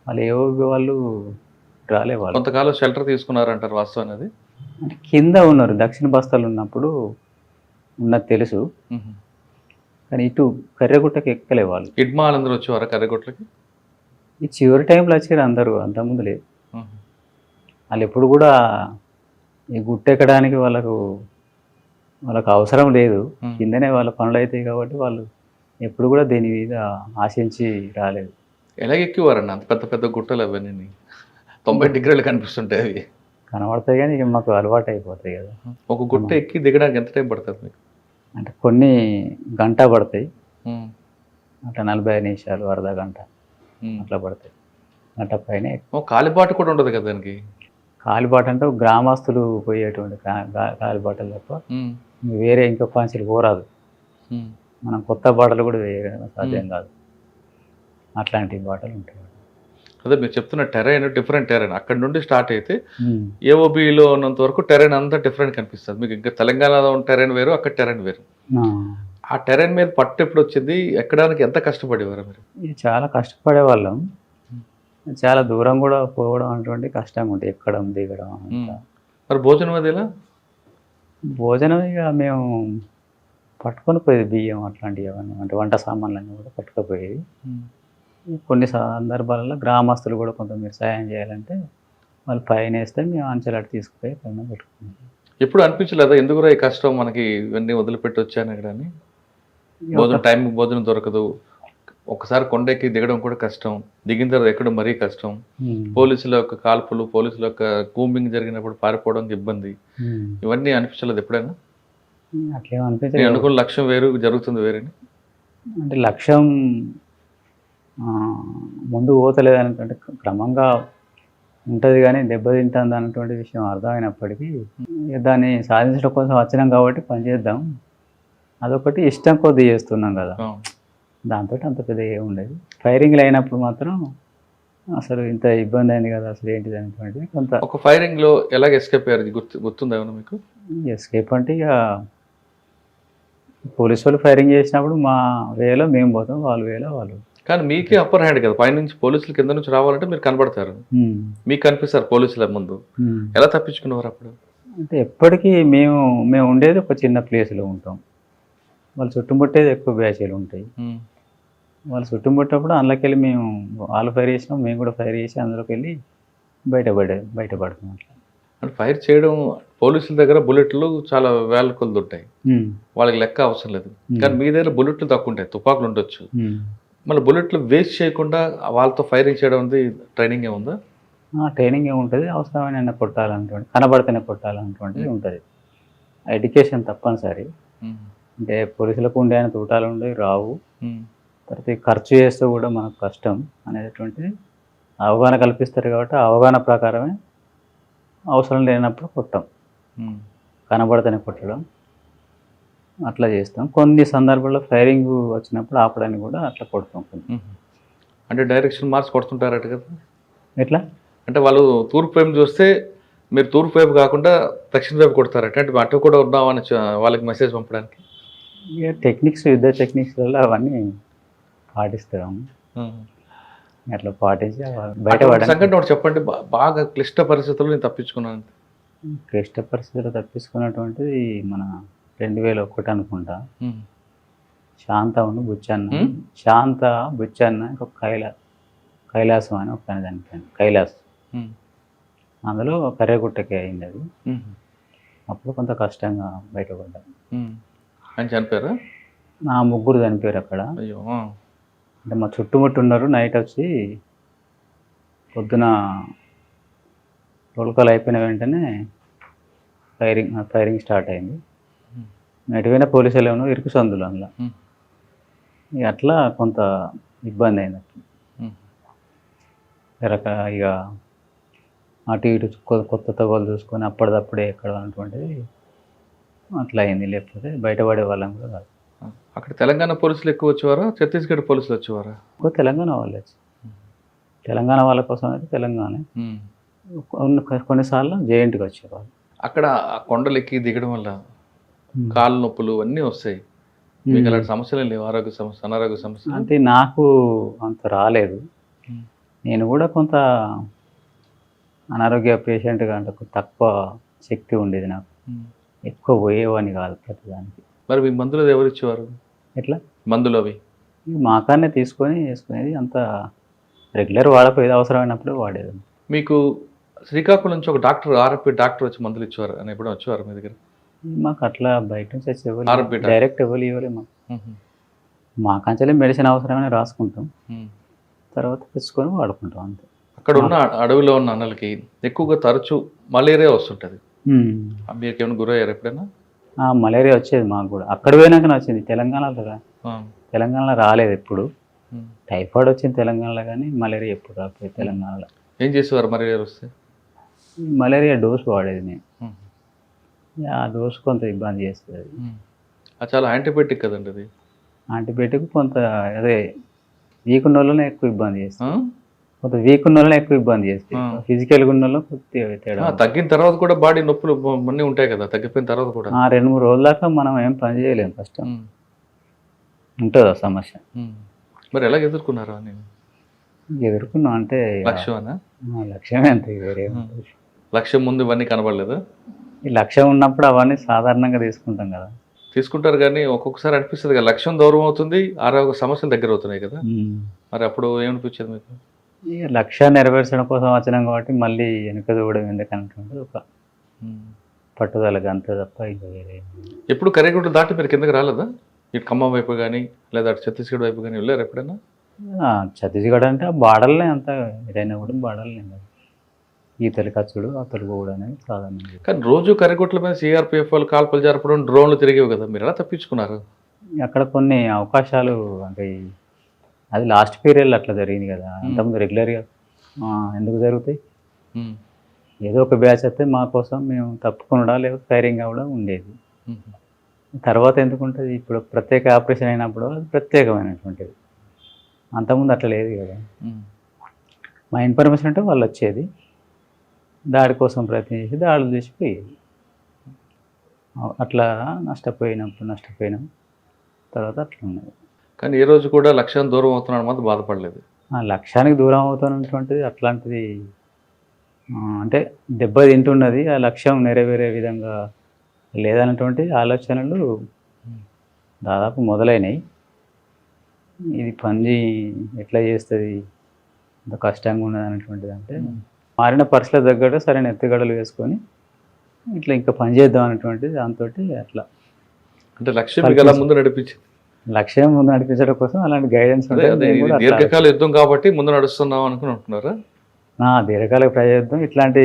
వాళ్ళు ఏఓబి వాళ్ళు రాలే. వాళ్ళు కొంతకాలం షెల్టర్ తీసుకున్నారంటారు, వాస్తవం అనేది? అంటే కింద ఉన్నారు, దక్షిణ బస్తాలు ఉన్నప్పుడు ఉన్నది తెలుసు. కానీ ఇటు కర్రిగుట్టకి ఎక్కలే వాళ్ళు. ఇడ్మా అందరూ వచ్చేవారా కర్రిగుట్టలకి? ఈ చివరి టైంలో వచ్చారు అందరూ, అంతకుముందు లేదు. వాళ్ళు ఎప్పుడు కూడా ఈ గుట్ట ఎక్కడానికి వాళ్ళకు అవసరం లేదు, కిందనే వాళ్ళ పనులు అవుతాయి కాబట్టి వాళ్ళు ఎప్పుడు కూడా దీని మీద ఆశించి రాలేదు. ఎలాగెక్కివారండి అంత పెద్ద పెద్ద గుట్టలు? అవన్నీ 90 డిగ్రీలు కనిపిస్తుంటాయి, అవి కనబడతాయి కానీ ఇక మాకు అలవాటు అయిపోతాయి కదా. ఒక గుట్ట ఎక్కి దిగడానికి ఎంత టైం పడుతుంది మీకు? అంటే కొన్ని గంట పడతాయి, అట్లా 45 నిమిషాలు, అర్ధ గంట అట్లా పడతాయి. గంట పైన. కాలిబాట కూడా ఉండదు కదా దానికి? కాలిబాట అంటే గ్రామస్తులు పోయేటువంటి కాలిబాటలు తప్ప వేరే ఇంకో పంచులు పోరాదు. మనం కొత్త బాటలు కూడా వేయడం సాధ్యం కాదు, అట్లాంటి బాటలు ఉంటాయి. అదే మీరు చెప్తున్న టెరైన్ డిఫరెంట్ టెరైన్. అక్కడ నుండి స్టార్ట్ అయితే ఏఓబిలో ఉన్నంత వరకు టెరైన్ అంతా డిఫరెంట్ కనిపిస్తుంది మీకు. ఇంకా తెలంగాణలో ఉన్న టెరైన్ వేరు, అక్కడ టెరైన్ వేరు. ఆ టెరైన్ మీద పట్టు ఎప్పుడు వచ్చింది, ఎక్కడానికి ఎంత కష్టపడేవారు మీరు? చాలా కష్టపడే వాళ్ళం, చాలా దూరం కూడా పోవడం అటువంటి కష్టంగా ఉంటుంది, ఎక్కడం దిగడం. మరి భోజనం అది ఎలా? భోజనం ఇక మేము పట్టుకొని పోయేది బియ్యం అట్లాంటివి అవన్నీ అంటే వంట సామాన్లన్నీ కూడా పట్టుకుపోయేది. కొన్ని సందర్భాలలో గ్రామస్తులు కూడా కొంత మీరు సాయం చేయాలంటే వాళ్ళు ఫైన్ వేస్తే మేము అంచెలు అటు తీసుకుపోయి ఎక్కడైనా పెట్టుకుంటాం. ఎప్పుడు అనిపించలేదా ఎందుకురా ఈ కష్టం మనకి ఇవన్నీ వదిలిపెట్టి వచ్చాను ఇక్కడ అని? భోజనం టైంకి భోజనం దొరకదు, ఒకసారి కొండెక్కి దిగడం కూడా కష్టం, దిగిన తర్వాత ఎక్కడం మరీ కష్టం, పోలీసుల యొక్క కాల్పులు, పోలీసుల యొక్క కూంబింగ్ జరిగినప్పుడు పారిపోవడానికి ఇబ్బంది, ఇవన్నీ అనిపించలేదు ఎప్పుడైనా? అట్లేం నేను అనిపించలేదు. అనుకున్న లక్ష్యం వేరు, జరుగుతుంది వేరేని. అంటే లక్ష్యం ముందు పోతలేదు అనుకుంటే క్రమంగా ఉంటుంది కానీ దెబ్బతింటుంది అన్నటువంటి విషయం అర్థమైనప్పటికీ దాన్ని సాధించడం కోసం వచ్చినాం కాబట్టి పనిచేద్దాం, అదొకటి ఇష్టం కొద్ది చేస్తున్నాం కదా, దాంతో అంత పెద్ద ఏమి ఉండేది. ఫైరింగ్లు అయినప్పుడు మాత్రం అసలు ఇంత ఇబ్బంది అయింది కదా అసలు ఏంటిది అనేటువంటిది కొంత. ఒక ఫైరింగ్ లో ఎలాగ ఎస్కేప్ అయ్యారు గుర్తుందా ఏమన్నా మీకు? ఎస్కేప్ అంటే ఇక పోలీసు వాళ్ళు ఫైరింగ్ చేసినప్పుడు మా వేలో మేము పోతాం, వాళ్ళ వేలో వాళ్ళు. కానీ మీకే అప్పర్ హ్యాండ్ కదా, పైనుంచి పోలీసులు కింద నుంచి రావాలంటే మీరు కనబడతారు, మీకు కనిపిస్తారు పోలీసుల ముందు, ఎలా తప్పించుకునేవారు అప్పుడు? అంటే ఎప్పటికీ మేము ఉండేది ఒక చిన్న ప్లేస్లో ఉంటాం, వాళ్ళు చుట్టుముట్టేది ఎక్కువ బ్యాచీలు ఉంటాయి. వాళ్ళు చుట్టుముట్టేటప్పుడు అందులోకి వెళ్ళి మేము వాళ్ళు ఫైర్ చేసినాం, మేము కూడా ఫైర్ చేసి అందులోకి వెళ్ళి బయటపడతాం అట్లా. అంటే ఫైర్ చేయడం పోలీసుల దగ్గర బుల్లెట్లు చాలా వేల కొలది ఉంటాయి, వాళ్ళకి లెక్క అవసరం లేదు. కానీ మీ దగ్గర బుల్లెట్లు తక్కువ ఉంటాయి, తుపాకులు ఉండొచ్చు, మళ్ళీ బుల్లెట్లు వేస్ట్ చేయకుండా వాళ్ళతో ఫైరింగ్ చేయడం ఉంది ట్రైనింగ్ ఏముందా? ట్రైనింగ్ ఏముంటుంది, అవసరమైన కొట్టాలన్నటువంటి కనబడితేనే కొట్టాలన్నటువంటిది ఉంటుంది. ఎడ్యుకేషన్ తప్పనిసరి. అంటే పోలీసులకు ఉండే ఆయన తూటాలు ఉండే రావు, తర్వాత ఖర్చు చేస్తూ కూడా మనకు కష్టం అనేటువంటిది అవగాహన కల్పిస్తారు కాబట్టి అవగాహన ప్రకారమే అవసరం లేనప్పుడు కొట్టాం, కనబడితేనే కొట్టడం అట్లా చేస్తాం. కొన్ని సందర్భాల్లో ఫైరింగ్ వచ్చినప్పుడు ఆపడానికి కూడా అట్లా కొడతాం. అంటే డైరెక్షన్ మార్క్స్ కొడుతుంటారట కదా ఎట్లా అంటే వాళ్ళు తూర్పు వైపు చూస్తే మీరు తూర్పు వైపు కాకుండా దక్షిణ వైపు కొడతారట, అంటే అటు కూడా ఉన్నామని వాళ్ళకి మెసేజ్ పంపడానికి. ఇక టెక్నిక్స్ యుద్ధ టెక్నిక్స్లలో అవన్నీ పాటిస్తాము, అట్లా పాటించి బయట సంఘటన ఒకటి చెప్పండి, బాగా క్లిష్ట పరిస్థితుల్లో నేను తప్పించుకున్నాను. క్లిష్ట పరిస్థితుల్లో తప్పించుకున్నటువంటిది మన 2001 అనుకుంటా. శాంత బుచ్చన్న, శాంత బుచ్చన్న ఇంకొక కైలాసం అని ఒక చనిపోయింది, కైలాస్. అందులో కర్రెగుట్టకి అయింది అది. అప్పుడు కొంత కష్టంగా బయటపడ్డాను. అని చనిపోయారా? నా ముగ్గురు చనిపోయారు అక్కడ. అయ్యో. అంటే మా చుట్టుముట్టు ఉన్నారు, నైట్ వచ్చి పొద్దున రోల్కాల్ అయిపోయిన వెంటనే ఫైరింగ్ స్టార్ట్ అయింది. ఎటువైనా పోలీసులు ఏమో ఇరుకు సందులు అందులో, ఇక అట్లా కొంత ఇబ్బంది అయింది. ఇక అటు ఇటు కొత్త తవ్వలు చూసుకొని అప్పటిదప్పుడే ఎక్కడ అన్నటువంటిది అట్లా అయింది, లేకపోతే బయటపడే వాళ్ళం కూడా కాదు. అక్కడ తెలంగాణ పోలీసులు ఎక్కువ వచ్చేవారా, ఛత్తీస్గఢ్ పోలీసులు వచ్చేవారా? ఎక్కువ తెలంగాణ వాళ్ళే. తెలంగాణ వాళ్ళ కోసం అయితే తెలంగాణ, కొన్నిసార్లు జేఎన్టీకి వచ్చేవాళ్ళు. అక్కడ ఆ కొండలు ఎక్కి దిగడం వల్ల కాళ్ళు నొప్పులు అన్నీ వస్తాయి, మీకు అలాంటి సమస్యలు లేవు? ఆరోగ్య సమస్య, అనారోగ్య సమస్య అంటే నాకు అంత రాలేదు, నేను కూడా కొంత అనారోగ్య పేషెంట్గా అంటే తక్కువ శక్తి ఉండేది నాకు, ఎక్కువ పోయేవాడిని కాదు ప్రతిదానికి. మరి మీ మందులు ఎవరు ఇచ్చేవారు? ఎట్లా మందులు అవి మాకాన్నే తీసుకొని వేసుకునేది, అంత రెగ్యులర్ వాడపోయేది, అవసరమైనప్పుడు వాడేది. మీకు శ్రీకాకుళం నుంచి ఒక డాక్టర్, ఆర్ఎంపీ డాక్టర్ వచ్చి మందులు ఇచ్చేవారు అని ఎప్పుడూ వచ్చేవారు మీ దగ్గర? మాకు అట్లా బయట నుంచి వచ్చి డైరెక్ట్ ఎవరు ఇవ్వలే మాకు. మాకంచెలే మెడిసిన్ అవసరమైన రాసుకుంటాం, తర్వాత తెచ్చుకొని వాడుకుంటాం అంతే. అక్కడ ఉన్న అడవిలో ఉన్న అన్నలకి ఎక్కువగా తరచూ మలేరియా వస్తుంటుంది, మీకు ఏమైనా గురయ్యారు ఎప్పుడైనా? మలేరియా వచ్చేది మాకు కూడా, అక్కడ పోయినాకనే వచ్చింది. తెలంగాణలో రాలేదు ఎప్పుడు. టైఫాయిడ్ వచ్చింది తెలంగాణలో, కానీ మలేరియా ఎప్పుడు రాకపోయింది తెలంగాణలో. ఏం చేసేవారు మలేరియా వస్తే? మలేరియా డోస్ వాడేది నేను, ఆ డోస్ కొంత ఇబ్బంది చేస్తుంది. అది చాలా యాంటీబయాటిక్ కదండి అది. యాంటీబయాటిక్ కొంత అదే వీక్ ఉన్న వాళ్ళనే ఎక్కువ ఇబ్బంది చేస్తుంది, కొంత వీక్ ఉన్న వాళ్ళనే ఎక్కువ ఇబ్బంది చేస్తుంది. ఫిజికల్గా ఉన్న వాళ్ళు కొద్దిగా తేడా. తగ్గిన తర్వాత కూడా బాడీ నొప్పులు అన్నీ ఉంటాయి కదా, తగ్గిపోయిన తర్వాత కూడా 2-3 రోజుల దాకా మనం ఏం పని చేయలేము, కష్టం ఉంటుంది ఆ సమస్య. మరి ఎలా ఎదుర్కొన్నారా? నేను ఎదుర్కొన్నాం అంటే లక్ష్యమే అంతే, వేరే లక్ష్యం ముందు ఇవన్నీ కనబడలేదు. ఈ లక్ష్యం ఉన్నప్పుడు అవన్నీ సాధారణంగా తీసుకుంటాం కదా. తీసుకుంటారు కానీ ఒక్కొక్కసారి అనిపిస్తుంది కదా, లక్ష్యం దూరం అవుతుంది, ఆరోగ్య సమస్యలు దగ్గర అవుతున్నాయి కదా. మరి అప్పుడు ఏమనిపించింది మీకు? ఇక లక్ష్యాన్ని నెరవేర్చడం కోసం వచ్చినాం కాబట్టి మళ్ళీ వెనుక చూడడం ఎందుకంటే ఒక పట్టుదలగా అంతే తప్ప ఇంకా వేరే ఏం లేదు. ఎప్పుడు కరేగుంట దాటి మీరు కిందకి రాలేదా? ఇటు ఖమ్మం వైపు కానీ లేదా అటు ఛత్తీస్గఢ్ వైపు కానీ వెళ్ళారు ఎప్పుడైనా? ఛత్తీస్గఢ్ అంటే ఆ బార్డర్లే అంతా ఏదైనా కూడా బార్డర్లే ఈతలు ఖర్చుడు అతలు కూడా అనేది సాధారణంగా. కానీ రోజు కరేగుట్ల మీద సిఆర్పిఎఫ్ వాళ్ళు కాల్పులు జరపడం, డ్రోన్లు తిరిగేవి కదా, మీరు ఎలా తప్పించుకున్నారు? అక్కడ కొన్ని అవకాశాలు అంటే అది లాస్ట్ పీరియడ్లో అట్లా జరిగింది కదా, అంతకుముందు రెగ్యులర్గా ఎందుకు జరుగుతాయి? ఏదో ఒక బ్యాచ్ అయితే మా కోసం మేము తప్పుకునడా లేకపోతే ఫైరింగ్ అవ్వడం ఉండేది. తర్వాత ఎందుకుంటుంది, ఇప్పుడు ప్రత్యేక ఆపరేషన్ అయినప్పుడు అది ప్రత్యేకమైనటువంటిది, అంతకుముందు అట్లా లేదు కదా. మా ఇన్ఫర్మేషన్ అంటే వాళ్ళు వచ్చేది, దాడి కోసం ప్రయత్నం చేసి దాడులు చేసిపోయేది. అట్లా నష్టపోయినాం తర్వాత అట్లా ఉన్నది. కానీ ఏ రోజు కూడా లక్ష్యాన్ని దూరం అవుతున్నాడు మాత్రం బాధపడలేదు. ఆ లక్ష్యానికి దూరం అవుతున్నటువంటిది అట్లాంటిది అంటే దెబ్బ తింటున్నది, ఆ లక్ష్యం నెరవేరే విధంగా లేదన్నటువంటి ఆలోచనలు దాదాపు మొదలైనవి. ఇది పని ఎట్లా చేస్తుంది, ఇంత కష్టంగా ఉన్నది అనేటువంటిది అంటే మారిన పరిస్థితుల తగ్గట్టు సరైన ఎత్తుగడలు వేసుకొని ఇట్లా ఇంకా పని చేద్దాం అనేటువంటిది దాంతో అట్లా అంటే లక్ష్యం మీకు ఎలా ముందు నడిపించింది? లక్ష్యం ముందు నడిపించడం కోసం అలాంటి గైడెన్స్ దీర్ఘకాల యుద్ధం కాబట్టి ముందు నడుస్తున్నాం అనుకుంటున్నారా? దీర్ఘకాలిక ప్రయోజనం ఇట్లాంటి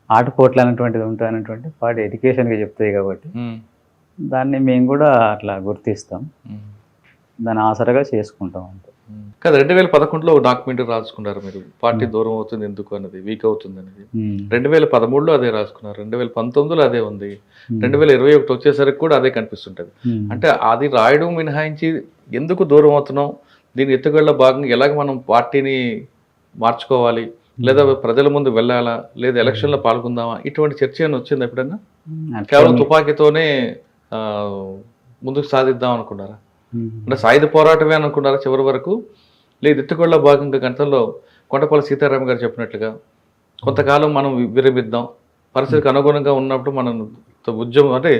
ఆటుపోట్లు అనేటువంటిది ఉంటుంది అనేటువంటి వాటి ఎడ్యుకేషన్గా చెప్తాయి కాబట్టి దాన్ని మేము కూడా అట్లా గుర్తిస్తాం, దాన్ని ఆసరగా చేసుకుంటాం అంతే. కదా 2011లో ఒక డాక్యుమెంటరీ రాసుకున్నారు మీరు, పార్టీ దూరం అవుతుంది ఎందుకు అనేది, వీక్ అవుతుంది అనేది. 2013లో అదే రాసుకున్నారు, 2019లో అదే ఉంది, 2021 వచ్చేసరికి కూడా అదే కనిపిస్తుంటది. అంటే అది రాయడం మినహాయించి ఎందుకు దూరం అవుతున్నాం, దీని ఎత్తుగడలో భాగంగా ఎలాగ మనం పార్టీని మార్చుకోవాలి, లేదా ప్రజల ముందు వెళ్ళాలా, లేదా ఎలక్షన్లో పాల్గొందామా, ఇటువంటి చర్చ అని వచ్చింది ఎప్పుడన్నా? కేవలం తుపాకీతోనే ముందుకు సాధిద్దాం అనుకున్నారా? అంటే సాయుధ పోరాటమే అనుకున్నారా చివరి వరకు? లేదు ఎత్తుగడలో భాగంగా గంటల్లో కొండపల్లి సీతారామ గారు చెప్పినట్లుగా కొంతకాలం మనం విరమిద్దాం, పరిస్థితికి అనుగుణంగా ఉన్నప్పుడు మనం ఉద్యమం అంటే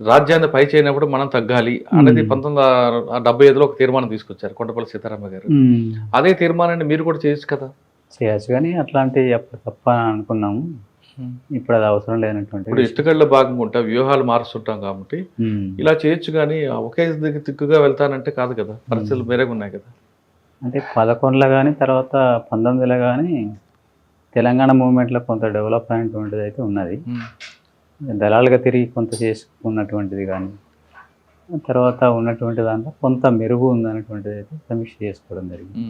రాజ్యాన్ని పై చేయనప్పుడు మనం తగ్గాలి అనేది 1975లో ఒక తీర్మానం తీసుకొచ్చారు కొండపల్లి సీతారామ గారు. అదే తీర్మానాన్ని మీరు కూడా చేయొచ్చు కదా? చేయొచ్చు, కానీ అట్లాంటి అప్పుడు తప్ప అనుకున్నాము, ఇప్పుడు అది అవసరం లేనటువంటి. ఇప్పుడు ఎత్తుగడలో భాగంగా ఉంటాం, వ్యూహాలు మారుస్తుంటాం కాబట్టి ఇలా చేయొచ్చు, కానీ ఒకే దిక్కుగా వెళ్తానంటే కాదు కదా, పరిస్థితులు వేరేగా ఉన్నాయి కదా. అంటే 11లో కానీ తర్వాత 19లో కానీ తెలంగాణ మూవ్మెంట్లో కొంత డెవలప్ అయినటువంటిది అయితే ఉన్నది, దళాలుగా తిరిగి కొంత చేసుకున్నటువంటిది కానీ తర్వాత ఉన్నటువంటి దాంట్లో కొంత మెరుగు ఉందన్నటువంటిది అయితే సమీక్ష చేసుకోవడం జరిగింది.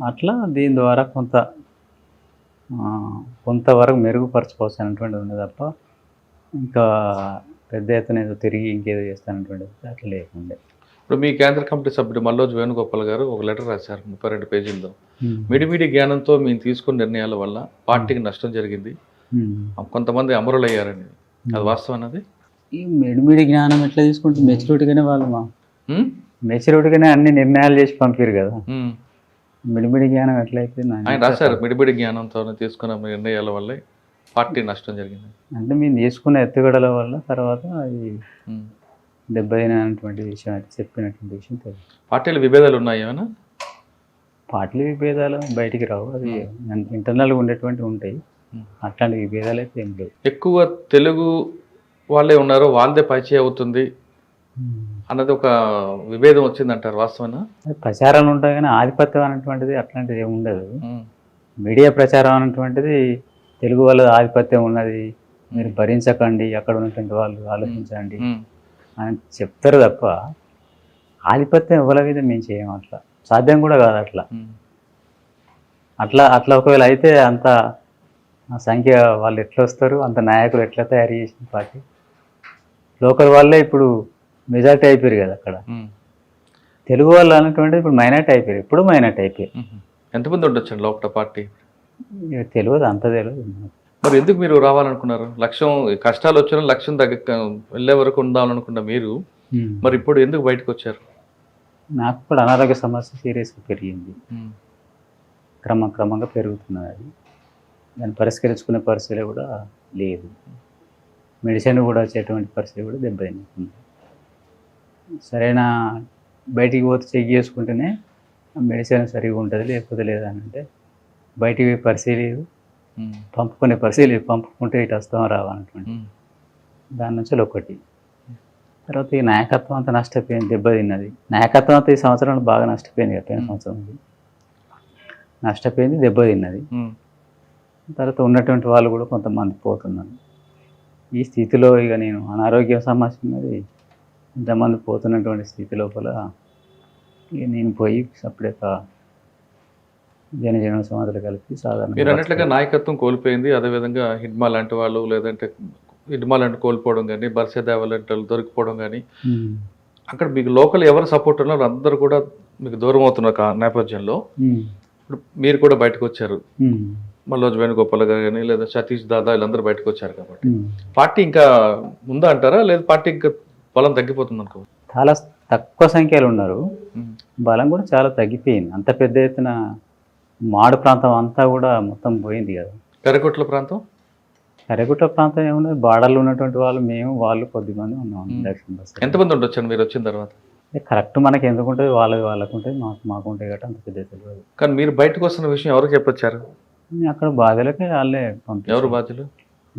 అట్లా దీని ద్వారా కొంతవరకు మెరుగుపరచుకోవచ్చు అనేటువంటిది ఉంది తప్ప ఇంకా పెద్ద ఎత్తున ఏదో తిరిగి ఇంకేదో చేస్తానటువంటిది అట్లా లేకుండే. ఇప్పుడు మీ కేంద్ర కమిటీ సభ్యుడు మల్లోజు వేణుగోపాల్ గారు ఒక లెటర్ రాశారు 32 పేజీలతో, మిడిమిడి జ్ఞానంతో మేము తీసుకున్న నిర్ణయాల వల్ల పార్టీకి నష్టం జరిగింది, కొంతమంది అమరులయ్యారని, అది వాస్తవం అన్నది? ఈ మిడిమిడి జ్ఞానం ఎట్లా తీసుకుంటే మెచ్యూరిటీగానే వాళ్ళు మెచ్యూరిటీగానే అన్ని నిర్ణయాలు చేసి పంపారు కదా, మిడిమిడి జ్ఞానం ఎట్లయితే ఆయన రాశారు, మిడిమిడి జ్ఞానంతో తీసుకున్న నిర్ణయాల వల్లే పార్టీ నష్టం జరిగింది. అంటే మేము తీసుకున్న ఎత్తుగడల వల్ల తర్వాత అది దెబ్బతినటువంటి విషయం అయితే చెప్పినటువంటి విషయం తెలుసు. పార్టీల విభేదాలు ఉన్నాయి ఏమైనా? పార్టీల విభేదాలు బయటికి రావు, అది ఇంటర్నల్గా ఉండేటువంటి ఉంటాయి, అట్లాంటి విభేదాలు అయితే ఏం లేవు. ఎక్కువ తెలుగు వాళ్ళే ఉన్నారు, వాళ్ళదే పైచే అవుతుంది అన్నది ఒక విభేదం వచ్చిందంటారు, వాస్తవనా? ప్రచారాలు ఉంటాయి కానీ ఆధిపత్యం అనేటువంటిది అట్లాంటిది ఏమి ఉండదు. మీడియా ప్రచారం అనేటువంటిది తెలుగు వాళ్ళ ఆధిపత్యం ఉన్నది, మీరు భరించకండి, అక్కడ ఉన్నటువంటి వాళ్ళు ఆలోచించండి అని చెప్తారు తప్ప ఆధిపత్యం ఎవరి మీద మేము చేయము, అట్లా సాధ్యం కూడా కాదు. అట్లా ఒకవేళ అయితే అంత సంఖ్య వాళ్ళు ఎట్లా వస్తారు, అంత నాయకులు ఎట్లా తయారు చేసిన పార్టీ, లోకల్ వాళ్ళే ఇప్పుడు మెజార్టీ అయిపోయారు కదా అక్కడ, తెలుగు వాళ్ళు అనేటువంటిది ఇప్పుడు మైనార్టీ అయిపోయారు, ఇప్పుడు మైనార్టీ అయిపోయారు. ఎంతమంది ఉండొచ్చండి లోపల పార్టీ? తెలియదు, అంత తెలియదు. మరి ఎందుకు మీరు రావాలనుకున్నారు? లక్ష్యం, కష్టాలు వచ్చిన లక్ష్యం వెళ్ళే వరకు ఉండాలనుకున్న మీరు మరి ఇప్పుడు ఎందుకు బయటకు వచ్చారు? నాకు కూడా అనారోగ్య సమస్య సీరియస్గా పెరిగింది, క్రమంగా పెరుగుతున్నది, అది దాన్ని పరిష్కరించుకునే పరిస్థితి కూడా లేదు, మెడిసిన్ కూడా వచ్చేటువంటి పరిస్థితి కూడా దెబ్బతింటుంది. సరైన బయటికి పోతే చెక్ చేసుకుంటేనే మెడిసిన్ సరిగా ఉంటుంది, లేకపోతే లేదా అని అంటే బయటికి పోయి పరిశీలేదు, పంపుకునే పరిశీలి పంపుకుంటే ఇటు వస్తాం రావాలన్నటువంటి దాని నుంచి ఒకటి. తర్వాత ఈ నాయకత్వం అంతా నష్టపోయింది, దెబ్బతిన్నది. నాయకత్వం అంతా ఈ సంవత్సరంలో బాగా నష్టపోయింది కదా, పోయిన సంవత్సరం నష్టపోయింది, దెబ్బతిన్నది. తర్వాత ఉన్నటువంటి వాళ్ళు కూడా కొంతమంది పోతున్నారు. ఈ స్థితిలో ఇక నేను అనారోగ్య సమస్య ఉన్నది, ఇంతమంది పోతున్నటువంటి స్థితి లోపల ఇక నేను పోయి సపరేట్ జనజీవన సమాధులు కలిపి సాధారణ మీరు అన్నట్లుగా నాయకత్వం కోల్పోయింది. అదేవిధంగా హిడ్మా లాంటి వాళ్ళు, లేదంటే హిడ్మా లాంటి కోల్పోవడం కానీ, బర్సేదేవ లాంటి వాళ్ళు దొరికిపోవడం కానీ, అక్కడ మీకు లోకల్ ఎవరు సపోర్ట్ ఉన్నారు అందరూ కూడా మీకు దూరం అవుతున్న నేపథ్యంలో ఇప్పుడు మీరు కూడా బయటకు వచ్చారు. మల్లోజ్ వేణుగోపాల్ గారు కానీ, లేదా సతీష్ దాదా వీళ్ళందరూ బయటకు వచ్చారు. కాబట్టి పార్టీ ఇంకా ఉందా అంటారా, లేదా పార్టీ ఇంకా బలం తగ్గిపోతుంది అనుకో? చాలా తక్కువ సంఖ్యలో ఉన్నారు, బలం కూడా చాలా తగ్గిపోయింది. అంత పెద్ద ఎత్తున మాడు ప్రాంతం అంతా కూడా మొత్తం పోయింది కదా. కరకొట్ల ప్రాంతం, కరగుట్ట ప్రాంతం ఏమున్నది, బార్డర్లో ఉన్నటువంటి వాళ్ళు మేము వాళ్ళు కొద్దిమంది ఉన్నాం. ఎంతమంది ఉండొచ్చాను మీరు వచ్చిన తర్వాత? కరెక్ట్ మనకి ఎందుకు ఉంటుంది, వాళ్ళకు ఉంటుంది, మాకు ఉంటాయి కాబట్టి అంత పెద్ద తెలియదు. కానీ మీరు బయటకు వస్తున్న విషయం ఎవరికి చెప్పొచ్చారు? అక్కడ బాధ్యులకే వాళ్ళే పంపించారు. ఎవరు బాధ్యులు?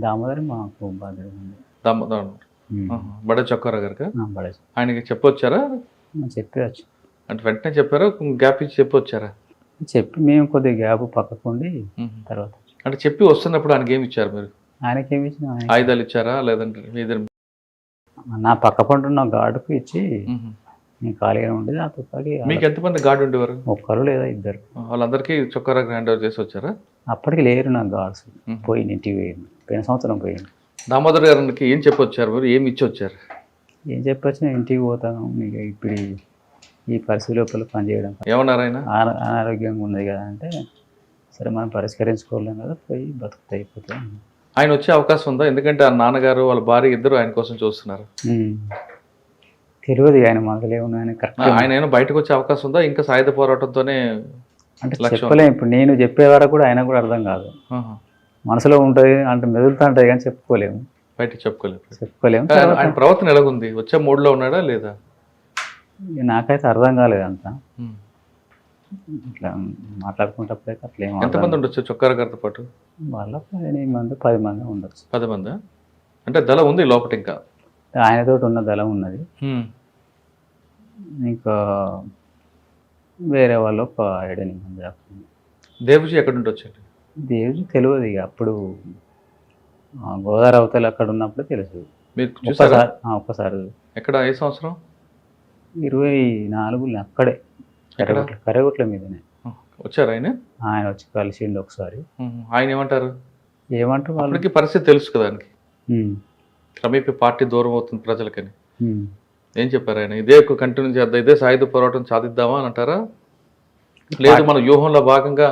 దామోదరి మాకు బాధ్యులు ఉంది. బడే చొక్కారా గారికి బడే ఆయనకి చెప్పొచ్చారా? చెప్పవచ్చు. అంటే వెంటనే చెప్పారా, గ్యాప్ ఇచ్చి చెప్పొచ్చారా? చెప్పి మేము కొద్దిగా గ్యాప్ పక్కకుండి తర్వాత అంటే చెప్పి వస్తున్నప్పుడు ఆయనకి ఏమి ఇచ్చారు మీరు? ఆయనకి ఏమి ఇచ్చిన ఆయుధాలు ఇచ్చారా, లేదంటే నా పక్క పంటున్న గార్డుకు ఇచ్చి నేను ఖాళీగా ఉండేది. ఆ తుపాకి మీకు ఎంతమంది గార్డు ఉండేవారు? ఒక్కరు లేదా ఇద్దరు. వాళ్ళందరికీ చొక్కారా హ్యాండ్ ఓవర్ చేసి వచ్చారా? అప్పటికి లేరు నాకు గార్డ్స్, పోయింది ఇంటికి పోయింది, పోయిన సంవత్సరం పోయింది. దామోదర్ గారికి ఏం చెప్పొచ్చారు మీరు, ఏమి ఇచ్చి వచ్చారు? ఏం చెప్పొచ్చు, నేను ఇంటికి పోతాను, మీకు ఇప్పుడు ఈ పరిస్థితి లోపల పనిచేయడం ఏమన్నారు ఆయన? అనారోగ్యంగా ఉన్నది కదా అంటే, సరే మనం పరిష్కరించుకోలేం కదా, పోయి బతుకుతా అయిపోతాం. ఆయన వచ్చే అవకాశం ఉందా? ఎందుకంటే ఆ నాన్నగారు వాళ్ళ భార్య ఇద్దరు ఆయన కోసం చూస్తున్నారు. తెలియదు ఆయన మనసులో ఏమన్నా కరెక్ట్. ఆయన ఏమైనా బయటకు వచ్చే అవకాశం ఉందా? ఇంకా సాయుధ పోరాటంతోనే అంటే చెప్పలేము. ఇప్పుడు నేను చెప్పే వరకు కూడా ఆయన కూడా అర్థం కాదు, మనసులో ఉంటుంది అంటే మెదులుతూ ఉంటుంది కానీ చెప్పుకోలేము, బయటకు చెప్పుకోలేము. ఆయన ప్రవర్తన ఎలాగుంది? వచ్చే మూడ్లో ఉన్నాడా లేదా? నాకైతే అర్థం కాలేదు అంతా. ఇట్లా మాట్లాడుకునేటప్పుడైతే అట్లా ఏమో. ఎంతమంది ఉండొచ్చు చొక్కార గారితో పాటు? వాళ్ళ 8 మంది 10 మంది ఉండొచ్చు. 10 మంది అంటే దళం ఉంది లోపల? ఇంకా ఆయనతో ఉన్న దళం ఉన్నది, ఇంకా వేరే వాళ్ళు ఒక 7-8 మంది. దేవుజీ ఎక్కడ నుండి వచ్చాడు? దేవుజీ తెలియదు ఇక, అప్పుడు గోదావరి అవతల అక్కడ ఉన్నప్పుడు తెలుసు. మీరు చూసారా? ఒక్కసారి. ఎక్కడ, ఏ సంవత్సరం? 24 అక్కడే కరగుట్ల మీదనే వచ్చారు ఆయన. ఆయన వచ్చి కలిసిండు ఒకసారి. ఆయన ఏమంటారు? ఏమంటారు వాళ్ళకి పరిస్థితి తెలుసు కదా ఆయనకి, క్రమేపీ పార్టీ దూరం అవుతుంది ప్రజలకని. ఏం చెప్పారు ఆయన? ఇదే కంటిన్యూ చేద్దాం, ఇదే సాయుధ పోరాటం సాధిద్దామా అని అంటారా, లేదు మన వ్యూహంలో భాగంగా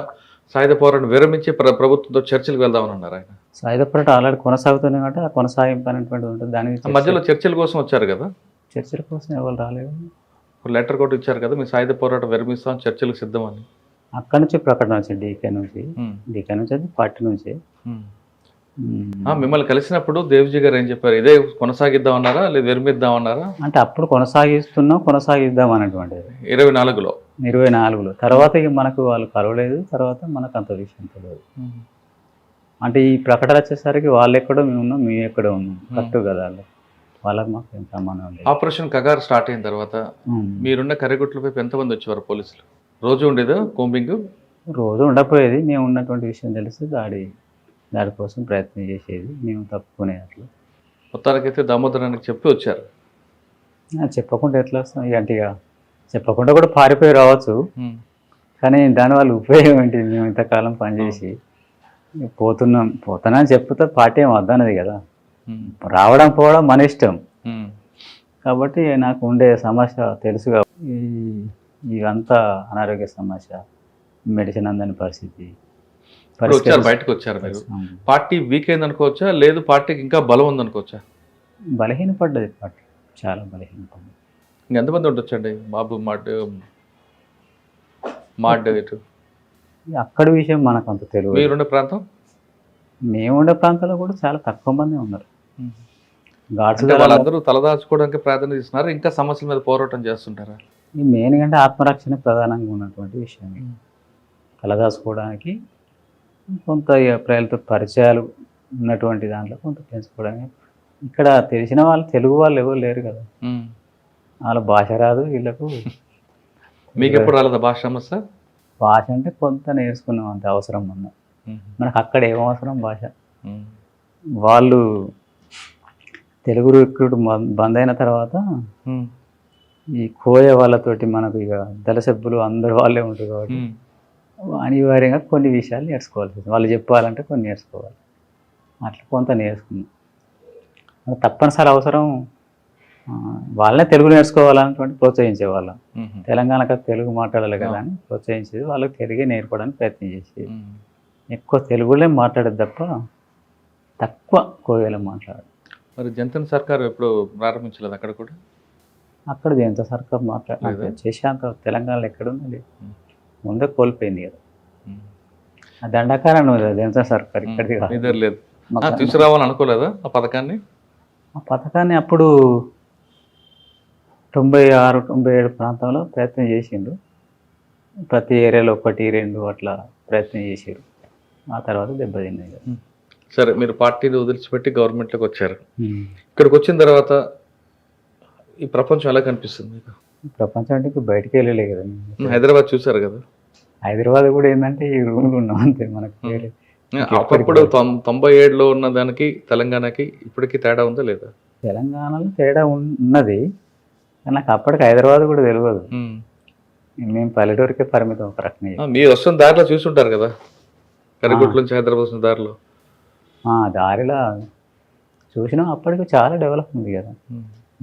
సాయుధ పోరాటం విరమించి ప్రభుత్వంతో చర్చలకు వెళ్దామని అన్నారు ఆయన? సాయుధ పోరాటం ఆల్రెడీ కొనసాగుతుంది కాబట్టి ఆ కొనసాగింపు అనేటువంటిది ఉంటుంది. దాని మధ్యలో చర్చల కోసం వచ్చారు కదా? చర్చల కోసం ఎవరు రాలేదు. లెటర్ కూడా ఇచ్చారు కదా, మీ సాయుధ పోరాటం విరమిస్తాం, చర్చలకు సిద్ధమని. అక్కడి నుంచి ప్రకటన వచ్చింది, డీకే నుంచి అది పార్టీ నుంచి. మిమ్మల్ని కలిసినప్పుడు దేవ్జీ గారు ఏం చెప్పారు? ఇదే కొనసాగిద్దామన్నారా, లేదు విరమిద్దామన్నారా? అంటే అప్పుడు కొనసాగిద్దాం అనేటువంటిది 24లో. తర్వాత ఇక మనకు వాళ్ళు కలవలేదు, తర్వాత మనకు అంత విషయం తెలియదు. అంటే ఈ ప్రకటన వచ్చేసరికి వాళ్ళు ఎక్కడో మేము ఉన్నాం, మేము ఎక్కడో ఉన్నాం, కరెక్ట్ కదా. వాళ్ళకి మాకు ఏం సంబంధం లేదు. ఆపరేషన్ కగారు స్టార్ట్ అయిన తర్వాత మీరున్న కర్రగుట్ల వైపు ఎంతమంది వచ్చేవారు పోలీసులు? రోజు ఉండేదా కోంబింగ్? రోజు ఉండకపోయేది, మేము ఉన్నటువంటి విషయం తెలిసి దాడి కోసం ప్రయత్నం చేసేది, మేము తప్పుకునేది. అట్లా మొత్తానికైతే దామోదరానికి చెప్పి వచ్చారు. చెప్పకుండా ఎట్లా వస్తాం ఇక, చెప్పకుండా కూడా పారిపోయి రావచ్చు, కానీ దానివల్ల ఉపయోగం ఏంటి? మేము ఇంతకాలం పనిచేసి పోతున్నా చెప్తే పార్టీ ఏం వద్దన్నది కదా, రావడం పోవడం మన ఇష్టం. కాబట్టి నాకు ఉండే సమస్య తెలుసుగా, ఇదంతా అనారోగ్య సమస్య, మెడిసిన్ అందని పరిస్థితి. బయటకు వచ్చారు మీరు, పార్టీ వీక్ అయింది అనుకోవచ్చా, లేదు పార్టీకి ఇంకా బలం ఉందనుకోవచ్చా? బలహీనపడ్డది పార్టీ, చాలా బలహీనపడ్డది. ఇంకెంతమంది ఉండొచ్చండి? బాబు మాడ్ అక్కడి విషయం మనకు అంత తెలియదు. మీరుండే ప్రాంతం? మేముండే ప్రాంతంలో కూడా చాలా తక్కువ మంది ఉన్నారు. గాడ్స్ అంటే వాళ్ళందరూ తలదాచుకోవడానికి ప్రాధాన్యత ఇస్తున్నారు, ఇంకా సమస్యల మీద పోరాటం చేస్తుంటారా? మెయిన్ అంటే ఆత్మరక్షణ ప్రధానంగా ఉన్నటువంటి విషయం. తలదాచుకోవడానికి కొంత ఇక ప్రజలతో పరిచయాలు ఉన్నటువంటి దాంట్లో కొంత పెంచుకోవడానికి. ఇక్కడ తెలిసిన వాళ్ళు తెలుగు వాళ్ళు ఎవరు లేరు కదా, వాళ్ళ భాష రాదు వీళ్ళకు. మీకు ఎప్పుడు రాలేదా భాష సమస్య? భాష అంటే కొంత నేర్చుకున్నాం అంతే, అవసరం ఉన్న మనకు అక్కడ ఏం అవసరం భాష. వాళ్ళు తెలుగు రిక్రూట్ బంద్ అయిన తర్వాత ఈ కోయ వాళ్ళతోటి మనకు ఇక దళసభ్యులు అందరు వాళ్ళే ఉంటారు కాబట్టి అనివార్యంగా కొన్ని విషయాలు నేర్చుకోవాల్సి వస్తుంది. వాళ్ళు చెప్పాలంటే కొన్ని నేర్చుకోవాలి, అట్లా కొంత నేర్చుకున్నాం. తప్పనిసరి అవసరం వాళ్ళనే తెలుగు నేర్చుకోవాలన్నటువంటి ప్రోత్సహించేవాళ్ళం. తెలంగాణకు తెలుగు మాట్లాడాలి కదా అని ప్రోత్సహించేది, వాళ్ళకి తెలుగే నేర్పడానికి ప్రయత్నం చేసేది. ఎక్కువ తెలుగులో మాట్లాడేది తప్ప తక్కువ కోయలో మాట్లాడదు. మరి జంతన్ సర్కార్ ఎప్పుడు ప్రారంభించలేదు అక్కడ కూడా? అక్కడ జంత సర్కార్ చేసేంత తెలంగాణలో ఎక్కడున్నది, ముందే కోల్పోయింది కదా. ఆ దండకారణం జంత సర్కార్ ఇక్కడిది కాదు. లేదు తీసుకురావాలని అనుకోలేదా ఆ పథకాన్ని? ఆ పథకాన్ని అప్పుడు 96-97 ప్రాంతంలో ప్రయత్నం చేసిండు. ప్రతి ఏరియాలో 1-2 అట్లా ప్రయత్నం చేసారు. ఆ తర్వాత దెబ్బతిన్నాయి కదా. సరే, మీరు పార్టీని వదిలిచిపెట్టి గవర్నమెంట్లోకి వచ్చారు. ఇక్కడికి వచ్చిన తర్వాత ఈ ప్రపంచం ఎలా కనిపిస్తుంది మీకు? ప్రపంచం అంటే బయటికి వెళ్ళలే కదా. హైదరాబాద్ చూసారు కదా. హైదరాబాద్ కూడా ఏంటంటే ఈ రూమ్లు ఉన్నాం అంతే, మనకు వేరే. అప్పుడు 97లో ఉన్న దానికి తెలంగాణకి ఇప్పటికీ తేడా ఉందా లేదా? తెలంగాణలో తేడా ఉన్నది, నాకు అప్పటికి హైదరాబాద్ కూడా తెలియదు. మేము పల్లెటూరికే పరిమితం ఒక రకంగా. మీరు వస్తున్న దారిలో చూసుంటారు కదా, కరిగుట్ల నుంచి హైదరాబాద్ వస్తున్న దారిలో. దారిలో చూసినాం. అప్పటికి చాలా డెవలప్ ఉంది కదా.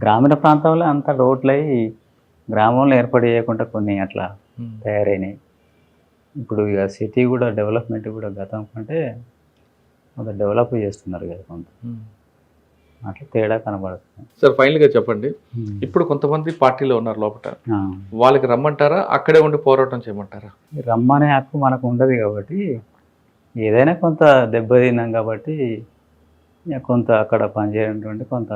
గ్రామీణ ప్రాంతంలో అంత రోడ్లు అయి గ్రామంలో ఏర్పాటు చేయకుండా కొన్ని అట్లా తయారైనాయి. ఇప్పుడు ఇక సిటీ కూడా డెవలప్మెంట్ కూడా గతం కంటే కొంత డెవలప్ చేస్తున్నారు కదా కొంత, అట్లా తేడా కనబడుతుంది. సార్, ఫైనల్గా చెప్పండి, ఇప్పుడు కొంతమంది పార్టీలో ఉన్నారు లోపల, వాళ్ళకి రమ్మంటారా అక్కడే ఉండి పోరాటం చేయమంటారా? రమ్మనే హక్కు మనకు ఉండదు కాబట్టి, ఏదైనా కొంత దెబ్బతిన్నాం కాబట్టి కొంత అక్కడ పనిచేయటువంటి కొంత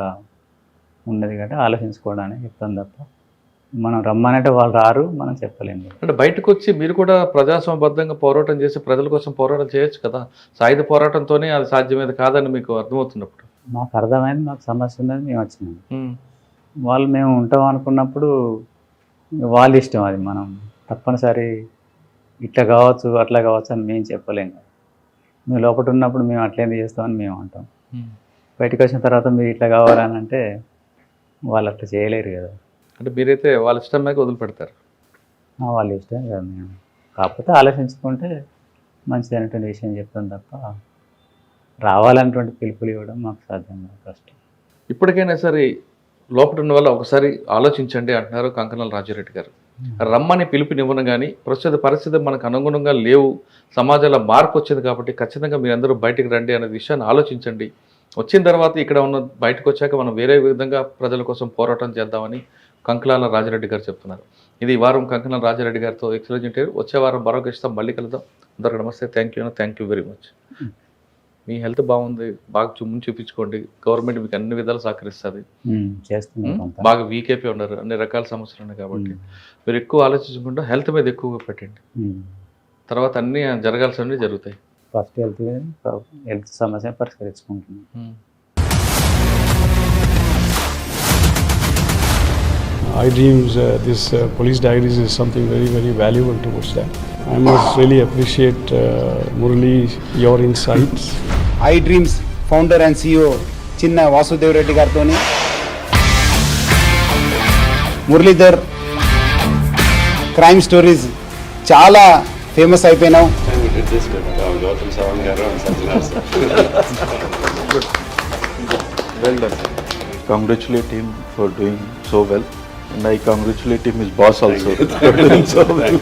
ఉన్నది కాబట్టి ఆలోచించుకోవడానికి చెప్తాను తప్ప, మనం రమ్మనంటే వాళ్ళు రారు, మనం చెప్పలేము. అంటే బయటకు వచ్చి మీరు కూడా ప్రజాస్వామ్యబద్ధంగా పోరాటం చేసి ప్రజల కోసం పోరాటం చేయొచ్చు కదా. సాయుధ పోరాటంతోనే అది సాధ్యమేది కాదని మీకు అర్థమవుతున్నప్పుడు? మాకు అర్థమైంది, మాకు సమస్య ఉందని మేము వచ్చినాము. వాళ్ళు మేము ఉంటాం అనుకున్నప్పుడు వాళ్ళ ఇష్టం, అది మనం తప్పనిసరి ఇట్లా కావచ్చు అట్లా కావచ్చు అని మేము చెప్పలేము. మేము లోపల ఉన్నప్పుడు మేము అట్లేంది చేస్తామని మేము అంటాం. బయటకు వచ్చిన తర్వాత మీరు ఇట్లా కావాలని అంటే వాళ్ళు అట్లా చేయలేరు కదా. అంటే మీరైతే వాళ్ళ ఇష్టం మీద వదిలిపెడతారు? వాళ్ళ ఇష్టం కదా. మేము కాకపోతే ఆలోచించుకుంటే మంచిదైనటువంటి విషయం చెప్తాం తప్ప రావాలన్నటువంటి పిలుపులు ఇవ్వడం మాకు సాధ్యం కాదు, కష్టం. ఇప్పటికైనా సరే లోపల ఉన్న వాళ్ళు ఒకసారి ఆలోచించండి అంటున్నారు కంకణాల రాజారెడ్డి గారు. రమ్మని పిలుపునివ్వను కానీ ప్రస్తుత పరిస్థితి మనకు అనుగుణంగా లేవు, సమాజంలో మార్పు వచ్చింది కాబట్టి ఖచ్చితంగా మీరందరూ బయటకు రండి అనే విషయాన్ని ఆలోచించండి. వచ్చిన తర్వాత ఇక్కడ ఉన్న బయటకు వచ్చాక మనం వేరే విధంగా ప్రజల కోసం పోరాటం చేద్దామని కంకణాల రాజారెడ్డి గారు చెప్తున్నారు. ఇది ఈ వారం కంకణాల రాజారెడ్డి గారితో ఎక్స్క్లూజివ్. వచ్చే వారం మరొక ఇష్టం మళ్ళీ కలుద్దాం. అందరికీ నమస్తే, thank you very much. Me health బాగుంది, బాగా ముందు చూపించుకోండి. గవర్నమెంట్ మీకు అన్ని విధాలు సహకరిస్తుంది. బాగా వీక్ అయిపోయి ఉన్నారు, అన్ని రకాల సమస్యలు ఉన్నాయి కాబట్టి మీరు ఎక్కువ ఆలోచించకుండా హెల్త్ మీద ఎక్కువగా పెట్టండి. తర్వాత అన్నీ జరగాల్సినవి జరుగుతాయి. ఫస్ట్ హెల్త్ సమస్య పరిష్కరించుకుంటున్నాం. iDreams, this police diaries is something very, very valuable towards that. I must really appreciate Murali, your insights. iDreams founder and CEO Chinna Vasudev Reddy gartoni Muralidhar crime stories చాలా famous అయిపోయినావు. Well done. Congratulate him for doing so well. And I congratulate him, his boss also, for doing so well.